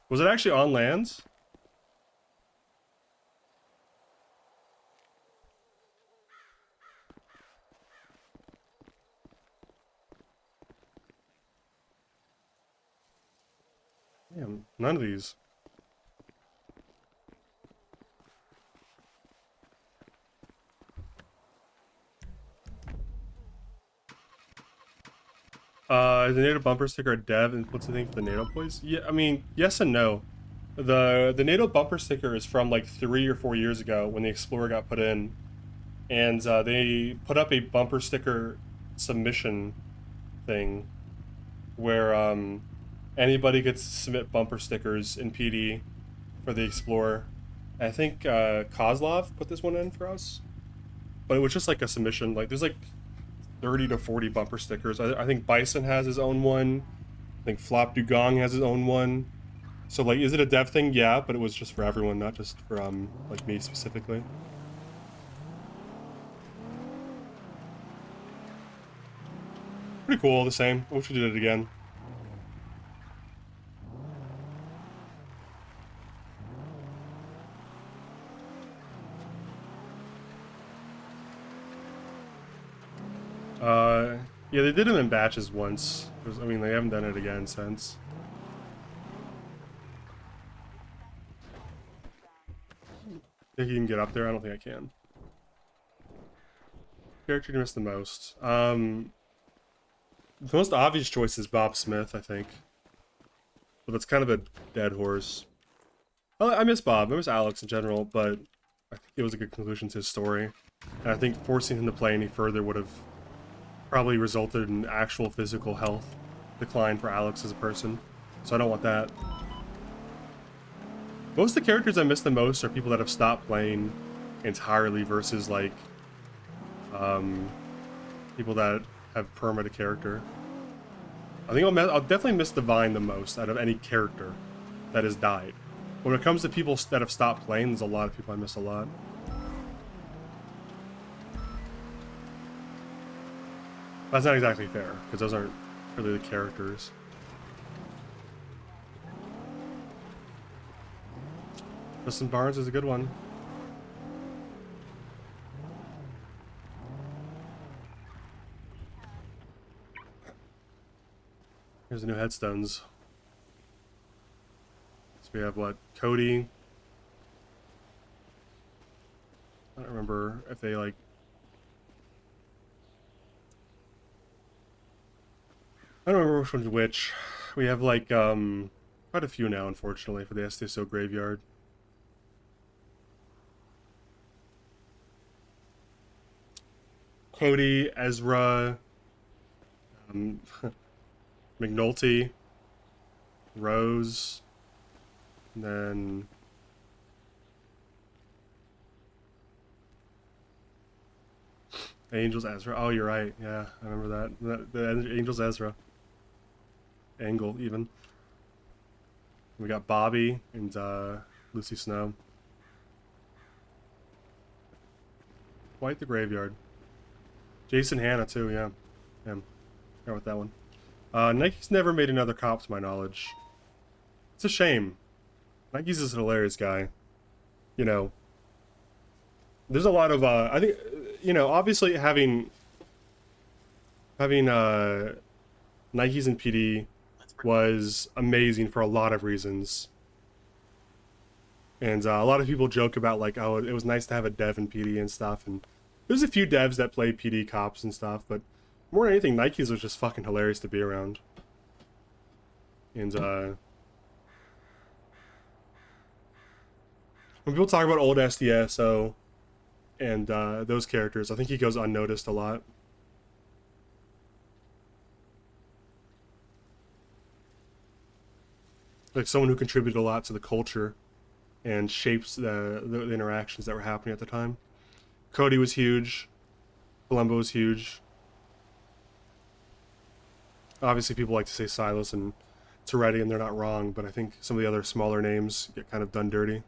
Was it actually on land? Damn, none of these. Is the NATO bumper sticker a dev, and what's the thing for the NATO boys? Yeah, I mean, yes and no. The NATO bumper sticker is from like 3 or 4 years ago when the Explorer got put in, and they put up a bumper sticker submission thing where anybody could submit bumper stickers in PD for the Explorer. And I think Kozlov put this one in for us, but it was just like a submission. Like there's like 30 to 40 bumper stickers. I think Bison has his own one. I think Flop Dugong has his own one. So like, is it a dev thing? Yeah, but it was just for everyone, not just for like me specifically. Pretty cool, the same. I wish we did it again. Yeah, they did them in batches once. I mean, they haven't done it again since. Think you can get up there? I don't think I can. Character you miss the most. The most obvious choice is Bob Smith, I think. But that's kind of a dead horse. Well, I miss Bob. I miss Alex in general, but I think it was a good conclusion to his story. And I think forcing him to play any further would have probably resulted in actual physical health decline for Alex as a person, so I don't want that. Most of the characters I miss the most are people that have stopped playing entirely versus like people that have perma to character. I think I'll definitely miss Divine the most out of any character that has died. When it comes to people that have stopped playing, there's a lot of people I miss a lot. That's not exactly fair, because those aren't really the characters. Justin Barnes is a good one. Here's the new headstones. So we have what? Cody. I don't remember if they like. I don't remember which one's which. We have like quite a few now, unfortunately, for the STSO graveyard. Cody, Ezra, McNulty, Rose, and then Angels Ezra. Oh, you're right. Yeah, I remember that. The Angels Ezra. Angle, even. We got Bobby and Lucy Snow. Quite the graveyard. Jason Hanna, too, yeah. Him. Forgot about that one. Nike's never made another cop, to my knowledge. It's a shame. Nike's is a hilarious guy. You know, there's a lot of, I think, you know, obviously having Nikes in PD was amazing for a lot of reasons. And a lot of people joke about, like, oh, it was nice to have a dev in PD and stuff. And there's a few devs that play PD cops and stuff, but more than anything, Nikes was just fucking hilarious to be around. And, when people talk about old SDSO and those characters, I think he goes unnoticed a lot. Like someone who contributed a lot to the culture and shapes the interactions that were happening at the time. Cody was huge. Columbo was huge. Obviously, people like to say Silas and Toretti, and they're not wrong, but I think some of the other smaller names get kind of done dirty.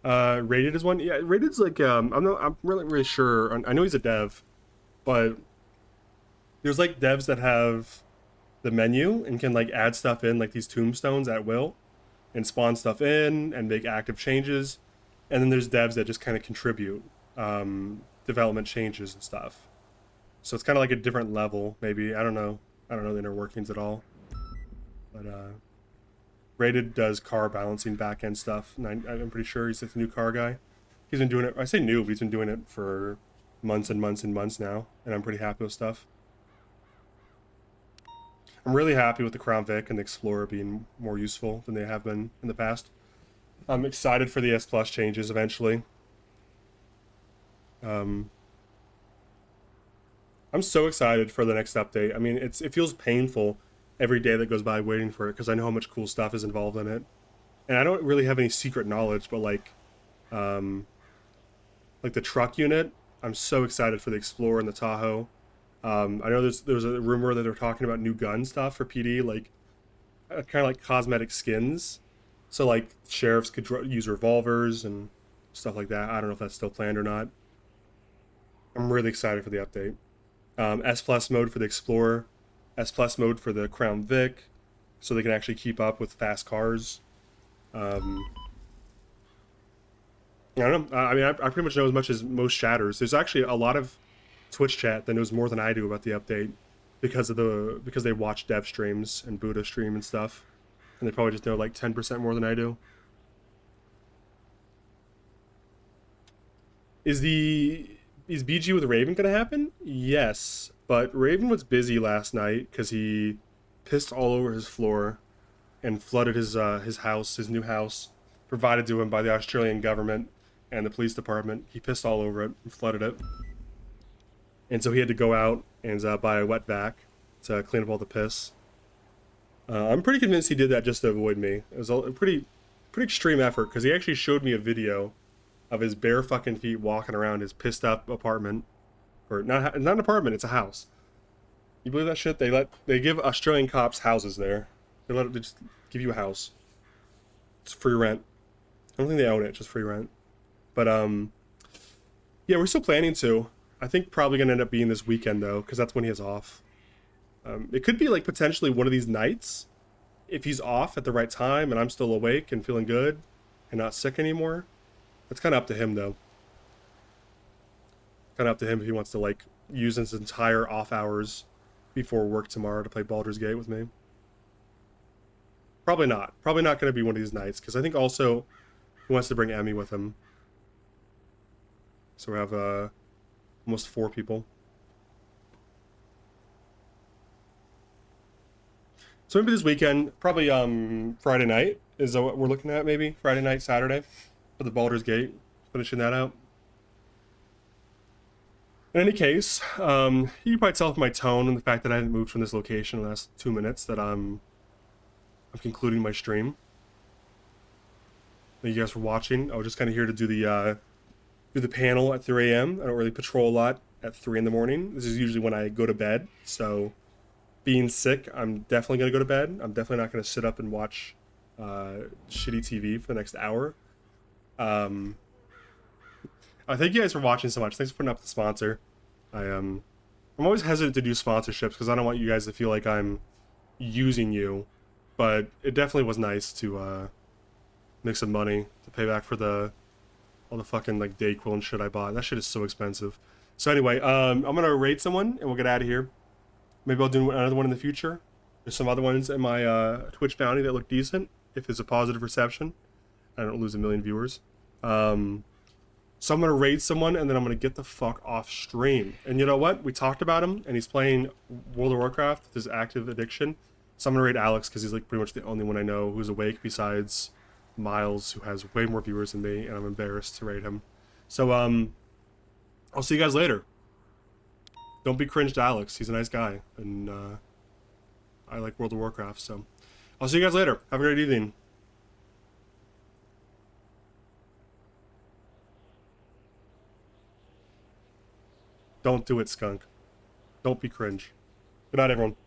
Rated is one. Yeah, Rated's like I'm really sure. I know he's a dev, but there's like devs that have the menu and can like add stuff in, like these tombstones at will, and spawn stuff in and make active changes. And then there's devs that just kind of contribute development changes and stuff. So it's kind of like a different level, maybe. I don't know the inner workings at all. But Rated does car balancing back-end stuff, and I'm pretty sure he's a new car guy. He's been doing it, I say new, but he's been doing it for months and months and months now, and I'm pretty happy with stuff. I'm really happy with the Crown Vic and the Explorer being more useful than they have been in the past. I'm excited for the S Plus changes eventually. I'm so excited for the next update. I mean, it feels painful every day that goes by waiting for it because I know how much cool stuff is involved in it, and I don't really have any secret knowledge, but like the truck unit, I'm so excited for the Explorer and the Tahoe. I know there's a rumor that they're talking about new gun stuff for PD, like kind of like cosmetic skins, so like sheriffs could use revolvers and stuff like that. I don't know if that's still planned or not. I'm really excited for the update. S Plus mode for the Explorer, S Plus mode for the Crown Vic, so they can actually keep up with fast cars. I don't know. I mean, I pretty much know as much as most chatters. There's actually a lot of Twitch chat that knows more than I do about the update because they watch dev streams and Buddha stream and stuff, and they probably just know like 10% more than I do. Is BG with Raven gonna happen? Yes, but Raven was busy last night because he pissed all over his floor, and flooded his house, his new house, provided to him by the Australian government and the police department. He pissed all over it and flooded it. And so he had to go out and buy a wet vac to clean up all the piss. I'm pretty convinced he did that just to avoid me. It was a pretty extreme effort, because he actually showed me a video of his bare fucking feet walking around his pissed up apartment. Or not an apartment, it's a house. You believe that shit? They give Australian cops houses there. They just give you a house. It's free rent. I don't think they own it, just free rent. But yeah, we're still planning to. I think probably gonna end up being this weekend though, because that's when he has off. It could be like potentially one of these nights, if he's off at the right time and I'm still awake and feeling good and not sick anymore. That's kind of up to him though. Kind of up to him if he wants to like use his entire off hours before work tomorrow to play Baldur's Gate with me. Probably not. Probably not going to be one of these nights, because I think also he wants to bring Emmy with him. So we have almost 4 people. So maybe this weekend, probably Friday night is what we're looking at, maybe. Friday night, Saturday, for the Baldur's Gate. Finishing that out. In any case, you can probably tell from my tone and the fact that I haven't moved from this location in the last 2 minutes that I'm concluding my stream. Thank you guys for watching. I was just kind of here to do the panel at 3 a.m. I don't really patrol a lot at 3 in the morning. This is usually when I go to bed. So being sick, I'm definitely going to go to bed. I'm definitely not going to sit up and watch shitty TV for the next hour. I thank you guys for watching so much. Thanks for putting up the sponsor. I'm always hesitant to do sponsorships because I don't want you guys to feel like I'm using you, but it definitely was nice to make some money to pay back for all the fucking like Dayquil and shit I bought. That shit is so expensive. So anyway, I'm gonna raid someone and we'll get out of here. Maybe I'll do another one in the future. There's some other ones in my Twitch bounty that look decent if there's a positive reception. I don't lose 1 million viewers. So I'm going to raid someone, and then I'm going to get the fuck off stream. And you know what? We talked about him, and he's playing World of Warcraft with his active addiction. So I'm going to raid Alex, because he's like pretty much the only one I know who's awake besides Miles, who has way more viewers than me, and I'm embarrassed to raid him. So I'll see you guys later. Don't be cringed, Alex. He's a nice guy, and I like World of Warcraft, so I'll see you guys later. Have a great evening. Don't do it, skunk. Don't be cringe. Good night, everyone.